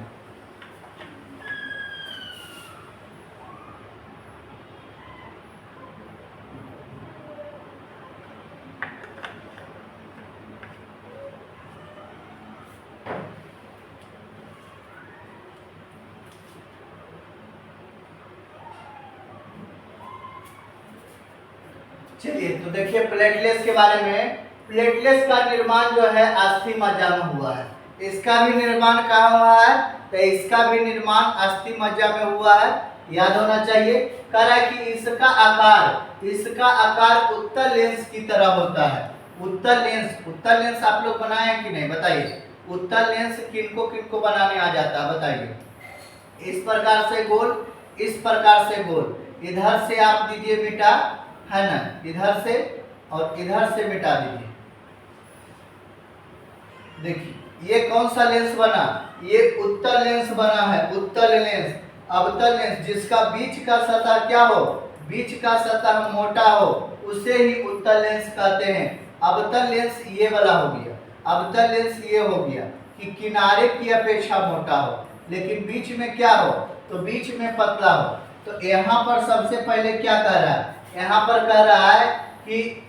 चलिए तो देखिए प्लेटलेट्स के बारे में। प्लेटलेट्स का निर्माण जो है अस्थि मज्जा में हुआ है। इसका भी निर्माण कहाँ हुआ है? तो इसका भी निर्माण अस्थि मज्जा में हुआ है, याद होना चाहिए। कह रहा है कि इसका आकार उत्तल लेंस की तरह होता है। उत्तल लेंस आप लोग बनाए हैं कि नहीं बताइए। उत्तल लेंस किनको किनको बनाने आ जाता है बताइए। इस प्रकार से गोल, इस प्रकार से गोल, इधर से आप दीजिए मिटा, है ना, इधर से और इधर से मिटा दीजिए। देखिए ये कौन सा लेंस बना? ये उत्तल लेंस बना है, उत्तल लेंस। अवतल लेंस जिसका बीच का सतह क्या हो, बीच का सतह मोटा हो, उसे ही उत्तल लेंस कहते हैं। अवतल लेंस ये वाला हो गया, अवतल लेंस ये हो गया कि किनारे की अपेक्षा मोटा हो, लेकिन बीच में क्या हो, तो बीच में पतला हो। तो यहाँ पर सबसे पहले क्या कह रहा है? यहाँ पर कह रहा है कि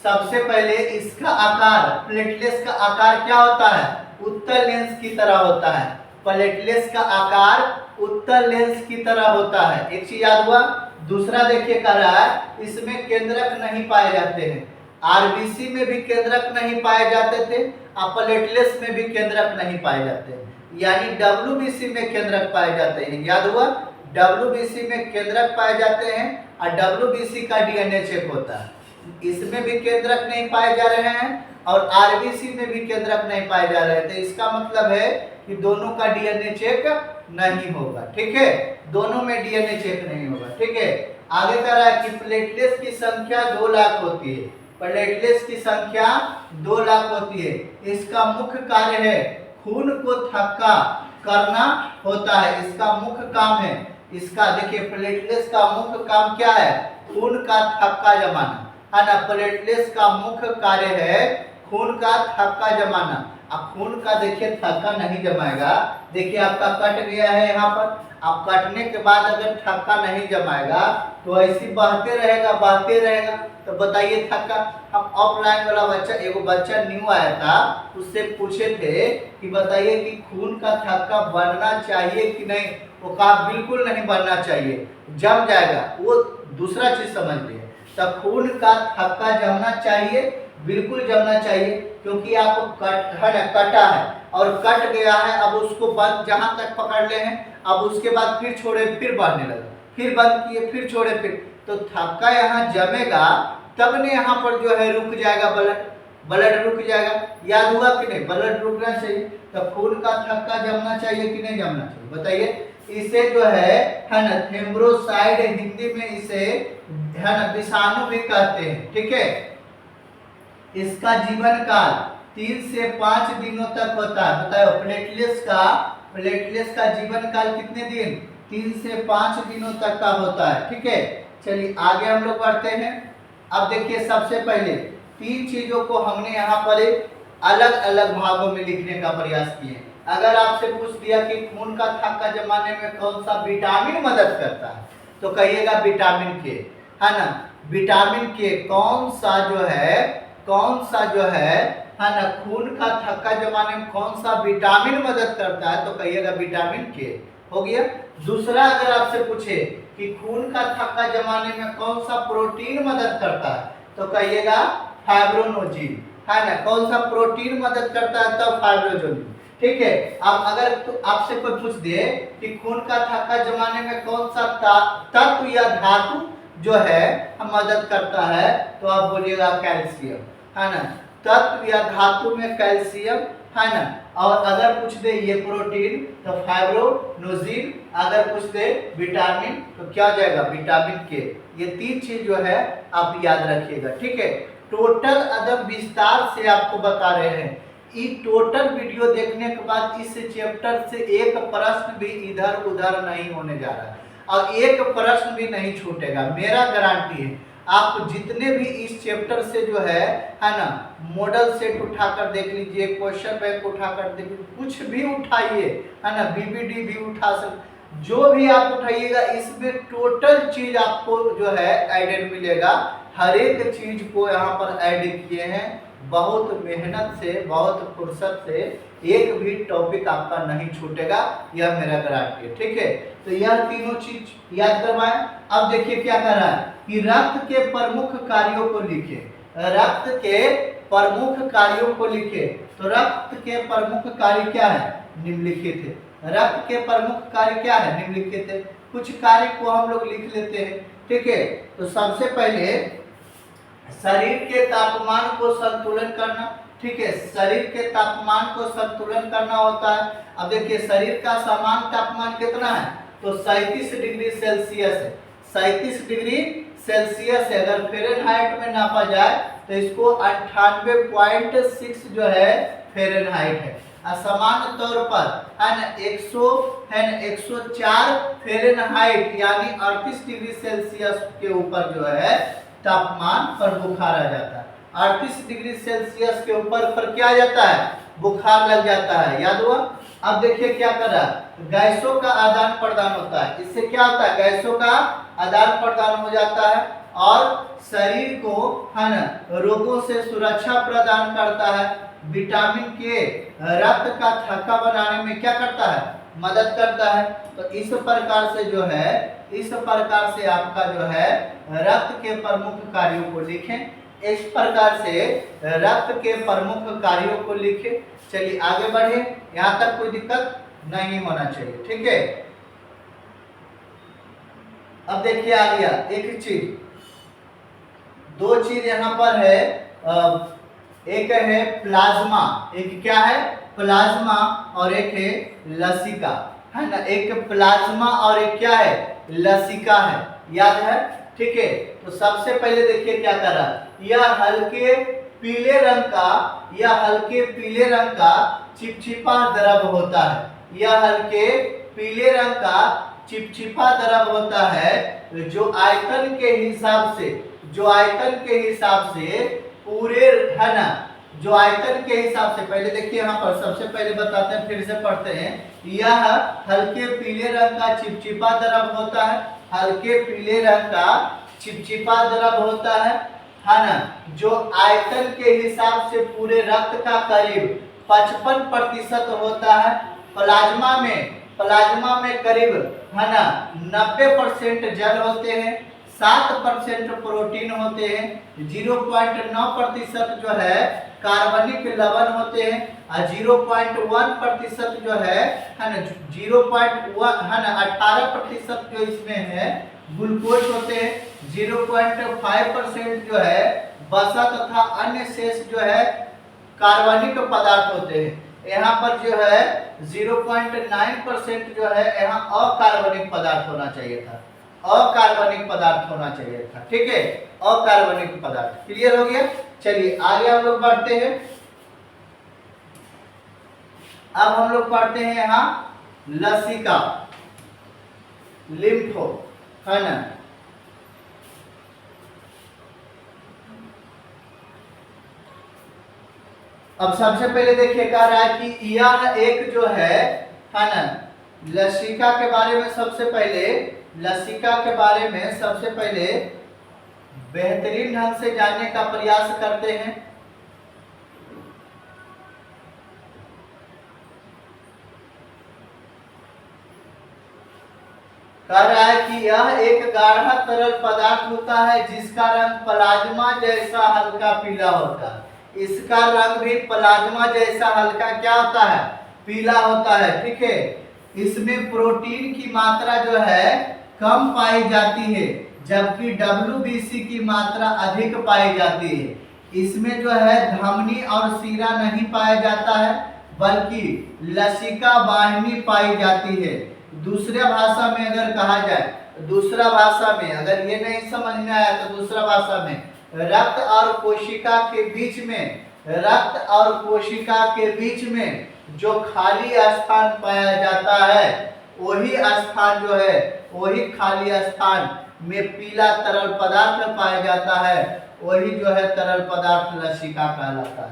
सबसे पहले इसका आकार, प्लेटलेट्स का आकार क्या होता है? उत्तल लेंस की तरह होता है। प्लेटलेट्स का आकार उत्तल लेंस की तरह होता है। एक चीज याद हुआ। दूसरा देखिए कह रहा है इसमें केंद्रक नहीं पाए जाते हैं। आरबीसी में भी केंद्रक नहीं पाए जाते थे और प्लेटलेट्स में भी केंद्रक नहीं पाए जाते हैं, यानी डब्ल्यूबीसी में केंद्रक पाए जाते हैं। याद हुआ? डब्ल्यूबीसी में केंद्रक पाए जाते हैं और डब्ल्यूबीसी का डीएनए चेक होता है। इसमें भी केंद्रक नहीं पाए जा रहे हैं और आरबीसी में भी केंद्रक नहीं पाए जा रहे हैं। तो इसका मतलब है कि दोनों का डीएनए चेक नहीं होगा। ठीक है, दोनों में डीएनए चेक नहीं होगा। ठीक है, आगे कह रहा है कि प्लेटलेट्स की संख्या 2 लाख होती है। प्लेटलेट्स की संख्या 2 लाख होती है। इसका मुख्य कार्य है खून को थक्का करना होता है। इसका मुख्य काम है, इसका देखिए प्लेटलेट्स का मुख्य काम क्या है? खून का थक्का जमाना, है ना। प्लेटलेट्स का मुख्य कार्य है खून का थक्का जमाना। अब खून का देखिए थक्का नहीं जमाएगा। देखिए आपका कट गया है यहाँ पर, आप कटने के बाद अगर थक्का नहीं जमाएगा तो ऐसी बहते रहेगा, बहते रहेगा। तो बताइए थक्का। हम ऑफलाइन वाला बच्चा, एगो बच्चा न्यू आया था, उससे पूछे थे कि बताइए कि खून का थक्का बनना चाहिए कि नहीं। वो कहा बिल्कुल नहीं बनना चाहिए, जम जाएगा। वो दूसरा चीज समझ लिया। तो खून का थक्का जमना चाहिए, बिल्कुल जमना चाहिए, क्योंकि आपको कटा है और कट गया है। अब उसको बंद जहां तक पकड़ ले हैं, अब उसके बाद फिर छोड़े, फिर बढ़ने लगा, फिर बंद किए, फिर छोड़े, फिर तो थक्का यहाँ जमेगा, तब ने यहाँ पर जो है रुक जाएगा ब्लड रुक जाएगा। याद हुआ कि नहीं? ब्लड रुकना चाहिए। तो खून का थक्का जमना चाहिए कि नहीं जमना चाहिए बताइए। इसे जो है ना थ्रोम्बोसाइट, हिंदी में इसे है ना विषाणु भी कहते हैं। ठीक है, इसका जीवन काल 3 से 5 दिनों तक होता है। बताओ प्लेटलेट्स का जीवन काल कितने दिन? 3 से 5 दिनों तक का होता है। ठीक है, चलिए आगे हम लोग बढ़ते हैं। अब देखिए सबसे पहले 3 चीजों को हमने यहाँ पर एक अलग अलग भागों में लिखने का प्रयास किए। अगर आपसे पूछ दिया कि खून का थक्का जमाने में कौन सा विटामिन मदद करता है, तो कहिएगा विटामिन के, है ना। विटामिन के कौन सा जो है ना खून का थक्का जमाने में कौन सा विटामिन मदद करता है, तो कहिएगा विटामिन के। हो गया। दूसरा अगर आपसे पूछे कि खून का थक्का जमाने में कौन सा प्रोटीन मदद करता है, तो कहिएगा फाइब्रोनोजिन, है ना। कौन सा प्रोटीन मदद करता है, तब फाइब्रोनोजिन। ठीक है, अब अगर तो आपसे कोई पूछ दे कि खून का थक्का जमाने में कौन सा तत्व या धातु जो है मदद करता है, तो आप बोलिएगा कैल्शियम, है ना। तत्व या धातु में कैल्शियम, है ना। और अगर पूछ दे ये प्रोटीन तो फाइब्रोनोजिन, अगर पूछ दे विटामिन तो क्या हो जाएगा विटामिन के। ये 3 चीज जो है आप याद रखिएगा, ठीक है। टोटल एकदम विस्तार से आपको बता रहे हैं। ये टोटल वीडियो देखने के बाद इस चैप्टर से एक प्रश्न भी इधर उधर नहीं होने जा रहा है और एक प्रश्न भी नहीं छूटेगा, मेरा गारंटी है। आप जितने भी इस चैप्टर से जो है ना, मॉडल सेट उठाकर देख लीजिए, क्वेश्चन बैंक उठाकर देख लीजिए, कुछ भी उठाइए, है ना, बीबीडी भी उठा सकते, जो भी आप उठाइएगा इसमें टोटल चीज आपको जो है एडेड मिलेगा। हर एक चीज को यहाँ पर ऐड किए हैं, बहुत मेहनत से, बहुत फुर्सत से, एक भी टॉपिक आपका नहीं छूटेगा, यह मेरा गारंटी है, ठीक है। तो यह तीनों चीज याद करवाएं। अब देखिए क्या कर रहा है कि रक्त के प्रमुख कार्यों को लिखे, रक्त के प्रमुख कार्यों को लिखे। तो रक्त के प्रमुख कार्य क्या है, निम्नलिखित है। रक्त के प्रमुख कार्य क्या है, निम्नलिखित है। कुछ कार्य को हम लोग लिख लेते हैं, ठीक है। तो सबसे पहले शरीर के तापमान को संतुलन करना, ठीक है। शरीर के तापमान को संतुलन करना होता है। अब देखिए शरीर का सामान्य तापमान कितना है, तो 37 डिग्री सेल्सियस है। 37 डिग्री सेल्सियस है। अगर फ़ारेनहाइट में नापा जाए तो इसको 98.6 जो है फ़ारेनहाइट है। सामान्य तौर पर है ना 104 फ़ारेनहाइट यानी 38 डिग्री सेल्सियस के ऊपर जो है तापमान पर बुखार आ जाता है। 38 डिग्री सेल्सियस के ऊपर पर क्या आ जाता है, बुखार लग जाता है, याद हुआ। अब देखिए क्या कर रहा है, गैसों का आदान प्रदान होता है। इससे क्या होता है, गैसों का आदान प्रदान हो जाता है और शरीर को है ना रोगों से सुरक्षा प्रदान करता है। विटामिन के रक्त का थक्का बनाने में क्या करता है, मदद करता है। तो इस प्रकार से जो है, इस प्रकार से आपका जो है रक्त के प्रमुख कार्यों को लिखें। इस प्रकार से रक्त के प्रमुख कार्यों को लिखें। चलिए आगे बढ़े, यहाँ तक कोई दिक्कत नहीं होना चाहिए, ठीक है। अब देखिए आ गया एक चीज, दो चीज यहाँ पर है, एक है प्लाज्मा, एक क्या है प्लाज्मा और एक है लसिका, है ना। एक प्लाज्मा और एक क्या है लसिका है, याद है, ठीक है। तो सबसे पहले देखिए क्या कर रहा है, यह हल्के पीले रंग का, यह हल्के पीले रंग का चिपचिपा द्रव होता है। यह हल्के पीले रंग का चिपचिपा द्रव होता है जो आयतन के हिसाब से, जो आयतन के हिसाब से पूरे, है ना, जो आयतन के हिसाब से, पहले देखिए यहाँ पर सबसे पहले बताते हैं, फिर से पढ़ते हैं। यह हल्के पीले रंग का चिपचिपा द्रव होता है, हल्के पीले रंग का चिपचिपा द्रव होता है ना, जो आयतन के हिसाब से पूरे रक्त का करीब 55% होता है। प्लाज्मा में करीब, है ना, 90% जल होते हैं, 7% प्रोटीन होते हैं, 0.9% जो है कार्बनिक लवण होते हैं और 0.1% जो है ना 0.1 है ना 18% जो इसमें है ग्लूकोज होते हैं। 0.5% जो है वसा तथा अन्य शेष जो है कार्बनिक पदार्थ होते हैं। यहाँ पर जो है 0.9% जो है यहाँ अकार्बनिक पदार्थ होना चाहिए था, अकार्बनिक पदार्थ होना चाहिए था, ठीक है, अकार्बनिक पदार्थ। क्लियर हो गया। चलिए आगे हम लोग बढ़ते हैं। अब हम लोग पढ़ते हैं यहाँ लसिका, लिम्फो, है ना। अब सबसे पहले देखिए कह रहा है कि यह एक जो है ना लसिका के बारे में, सबसे पहले लसिका के बारे में सबसे पहले बेहतरीन ढंग से जानने का प्रयास करते हैं। कह रहा है कि यह एक गाढ़ा तरल पदार्थ होता है जिसका रंग प्लाज्मा जैसा हल्का पीला होता है। इसका रंग भी प्लाज्मा जैसा हल्का क्या होता है, पीला होता है, ठीक है। इसमें प्रोटीन की मात्रा जो है कम पाई जाती है जबकि WBC की मात्रा अधिक पाई जाती है। इसमें जो है धमनी और सीरा नहीं पाया जाता है। बल्कि लसिका वाहिनी पाई जाती है। दूसरा भाषा में अगर कहा जाए, दूसरा भाषा में अगर ये नहीं समझ में आया तो दूसरा भाषा में रक्त और कोशिका के बीच में, रक्त और कोशिका के बीच में जो खाली स्थान पाया जाता है, वही स्थान जो है, वही खाली स्थान में पीला तरल पदार्थ पाया जाता है, वही जो है तरल पदार्थ लसिका कहलाता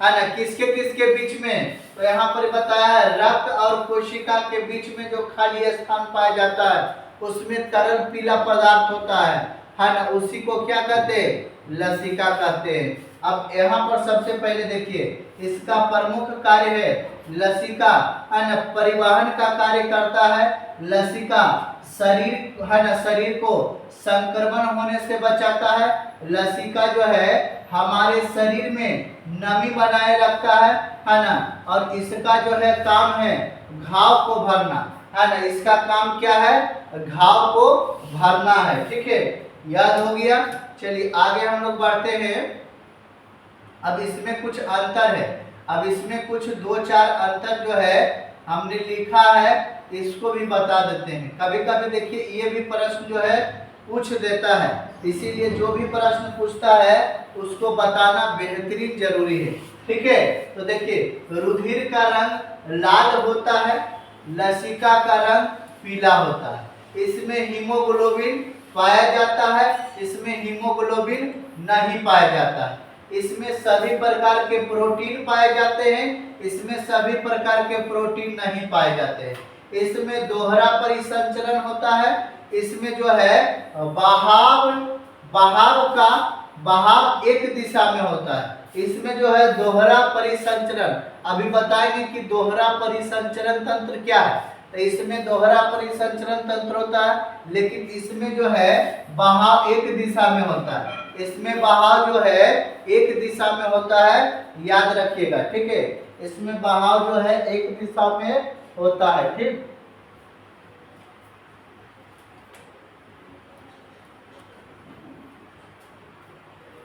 है ना। किसके किसके बीच में, तो यहाँ पर बताया है रक्त और कोशिका के बीच में जो खाली स्थान पाया जाता है उसमें तरल पीला पदार्थ होता है ना, उसी को क्या कहते हैं, लसिका कहते हैं। अब यहाँ पर सबसे पहले देखिए इसका प्रमुख कार्य है लसिका, है ना, परिवहन का कार्य करता है लसिका, शरीर है ना, शरीर को संक्रमण होने से बचाता है। लसिका जो है हमारे शरीर में नमी बनाए रखता है ना, और इसका जो है काम है घाव को भरना, है ना, इसका काम क्या है, घाव को भरना है। ठीक है, याद हो गया। चलिए आगे हम लोग बढ़ते हैं। अब इसमें कुछ अंतर है, अब इसमें कुछ दो चार अंतर जो है हमने लिखा है, इसको भी बता देते हैं। कभी कभी देखिए ये भी प्रश्न जो है पूछ देता है, इसीलिए जो भी प्रश्न पूछता है उसको बताना बेहतरीन जरूरी है। ठीक है, तो देखिए रुधिर का रंग लाल होता है, लसिका का रंग पीला होता है। इसमें हीमोग्लोबिन पाया जाता है, इसमें हीमोग्लोबिन नहीं पाया जाता है। इसमें सभी प्रकार के प्रोटीन पाए जाते हैं, इसमें सभी प्रकार के प्रोटीन नहीं पाए जाते हैं। इसमें दोहरा परिसंचरण होता है, इसमें जो है बहाव एक दिशा में होता है। इसमें जो है दोहरा परिसंचरण, अभी बताएंगे कि दोहरा परिसंचरण तंत्र क्या है। तो इसमें दोहरा परिसंचरण तंत्र होता है, लेकिन इसमें जो है बहाव एक दिशा में होता है। इसमें बहाव जो है एक दिशा में होता है, याद रखिएगा। ठीक है, इसमें बहाव जो है एक दिशा में होता है। ठीक,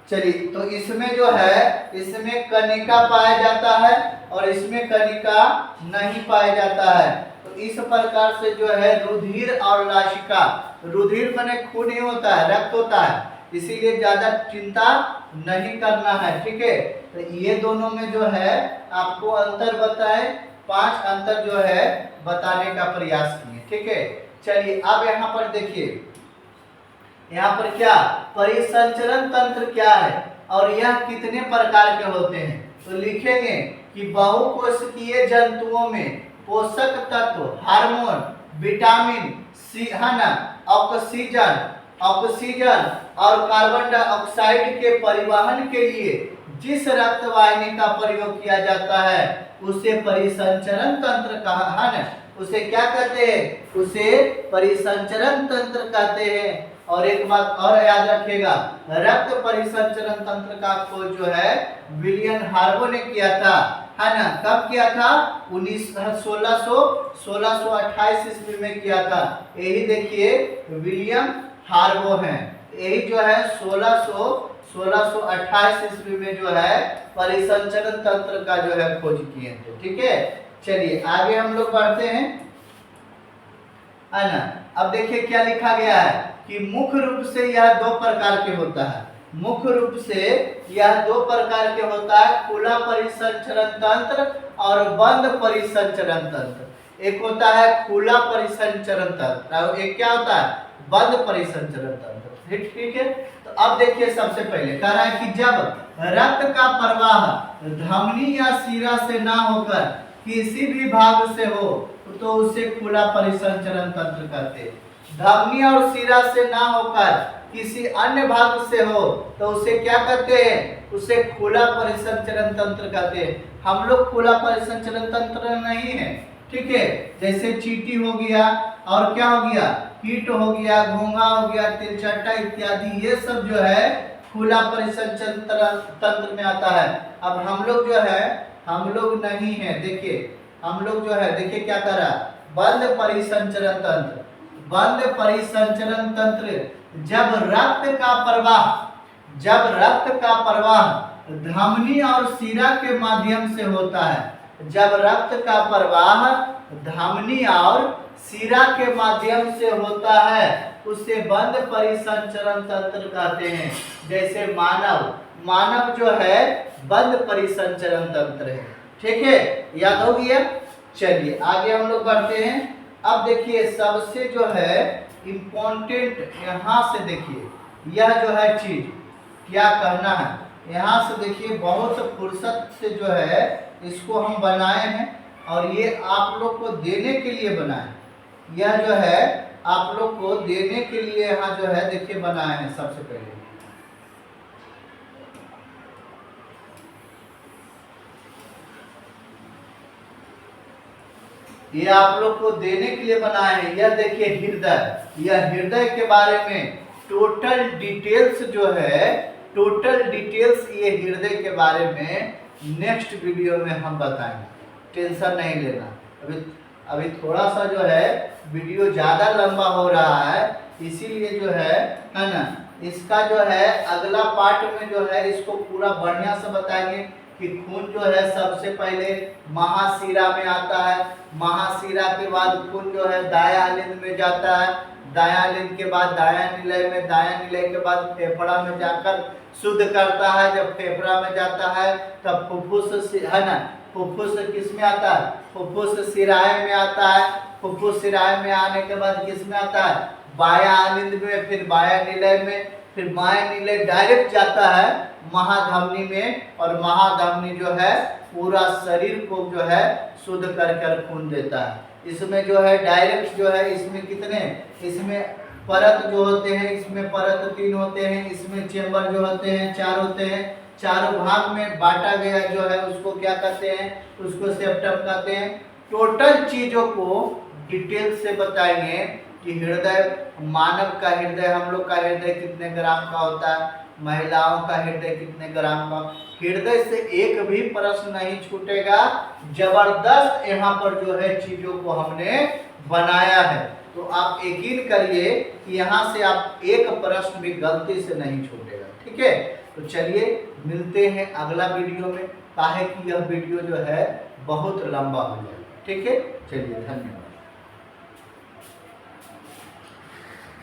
चलिए तो इसमें जो है इसमें कणिका पाया जाता है और इसमें कणिका नहीं पाया जाता है। तो इस प्रकार से जो है रुधिर और लसिका, रुधिर माने खून ही होता है, रक्त होता है, इसीलिए ज्यादा चिंता नहीं करना है। ठीक है, तो ये दोनों में जो है आपको अंतर बताए, 5 अंतर जो है बताने का प्रयास किए। ठीक है, चलिए अब यहाँ पर देखिए, यहाँ पर क्या परिसंचरण तंत्र क्या है और यह कितने प्रकार के होते हैं। तो लिखेंगे कि बहुकोशिकीय जंतुओं में पोषक तत्व, हार्मोन, विटामिन सी, है ना, ऑक्सीजन और कार्बन डाइऑक्साइड के परिवहन के लिए जिस रक्त वाहिनी का प्रयोग किया जाता है उसे परिसंचरण तंत्र कहा है ना, उसे क्या कहते हैं, उसे परिसंचरण तंत्र कहते हैं। और एक बात और याद रखिएगा, रक्त परिसंचरण तंत्र का खोज जो है विलियम हार्बो ने किया था, है ना, कब किया था, 1628 ईस्वी में किया था। यही देखिए विलियम हार्बो है, यही जो है 1628 ईस्वी में जो है परिसंचरण तंत्र का जो है खोज किए थे। ठीक है, चलिए आगे हम लोग बढ़ते हैं, है ना। अब देखिए क्या लिखा गया है कि मुख्य रूप से यह 2 प्रकार के होता है, मुख्य रूप से यह 2 प्रकार के होता है, खुला परिसंचरण तंत्र और बंद परिसंचरण तंत्र। एक होता है खुला परिसंचरण तंत्र और एक क्या होता है, बंद परिसंचरण तंत्र। ठीक है, तो अब देखिए सबसे पहले कह रहा है कि जब रक्त का प्रवाह धमनी या शिरा से ना होकर किसी भी भाग से हो तो उसे खुला परिसंचरण तंत्र कहते हैं। धमनी और शिरा से ना होकर किसी अन्य भाग से हो तो उसे क्या कहते हैं, उसे खुला परिसंचरण तंत्र कहते हैं। हम लोग खुला परिसंचरण तंत्र नहीं है। ठीक है, जैसे चींटी हो गया और क्या हो गया, कीट हो गया, घोंघा हो गया, तिलचट्टा इत्यादि, ये सब जो है खुला परिसंचरण तंत्र में आता है। अब हम लोग जो है, हम लोग नहीं है, देखिए हम लोग जो है, देखिए क्या कर रहा है, बंद परिसंचरण तंत्र। बंद परिसंचरण तंत्र जब रक्त का प्रवाह धमनी और शिरा के माध्यम से होता है, जब रक्त का प्रवाह धमनी और शिरा के माध्यम से होता है उसे बंद परिसंचरण तंत्र कहते हैं। जैसे मानव जो है बंद परिसंचरण तंत्र है। ठीक है, याद हो गया। चलिए आगे हम लोग बढ़ते हैं। अब देखिए सबसे जो है इम्पोर्टेंट यहाँ से देखिए, यह जो है चीज क्या कहना है, यहाँ से देखिए बहुत फुर्सत से जो है इसको हम बनाए हैं और ये आप लोग को देने के लिए बनाए। यह जो है आप लोग को देने के लिए यहाँ जो है देखिए बनाए हैं। सबसे पहले ये आप लोग को देने के लिए बनाए हैं। यह देखिए हृदय, यह हृदय के बारे में टोटल डिटेल्स जो है, टोटल डिटेल्स ये हृदय के बारे में नेक्स्ट वीडियो में हम बताएंगे। टेंशन नहीं लेना। अभी थोड़ा सा जो है वीडियो ज़्यादा लंबा हो रहा है, इसीलिए जो है ना, इसका जो है अगला पार्ट में जो है इसको पूरा बढ़िया से बताएंगे कि खून जो है सबसे पहले महाशिरा में आता है, महाशिरा के बाद खून जो है दायां लिंब में जाता है, दायां लिंब के बाद दायां निलय में, दायां निलय के बाद फेफड़ा में जाकर शुद्ध करता है। जब फेफड़ा में जाता है तब फुफ्फुस है ना, फुफ्फुस किस में आता है, फुफ्फुस शिराएं में आता है। फुफ्फुस शिराएं में आने के बाद किस में आता है, बायां आलिंद में, फिर बायां निलय में, फिर बायां निलय डायरेक्ट जाता है महाधमनी में और महाधमनी जो है पूरा शरीर को जो है शुद्ध कर कर खून देता है। इसमें जो है डायरेक्ट जो है इसमें कितने, इसमें परत जो होते हैं, इसमें परत 3 होते हैं, इसमें चेंबर जो होते हैं 4 होते हैं। चारों भाग में बांटा गया जो है उसको क्या कहते हैं, उसको सेप्टम कहते हैं। टोटल चीजों को डिटेल से बताएंगे कि हृदय, मानव का हृदय, हम लोग का हृदय कितने ग्राम का होता है, महिलाओं का हृदय कितने ग्राम का। हृदय से एक भी प्रश्न नहीं छूटेगा। जबरदस्त यहाँ पर जो है चीजों को हमने बनाया है, तो आप यकीन करिए कि यहाँ से आप एक प्रश्न भी गलती से नहीं छूटेगा। ठीक है, तो चलिए मिलते हैं अगला वीडियो में, ताकि यह वीडियो जो है बहुत लंबा हो जाए। ठीक है, चलिए धन्यवाद।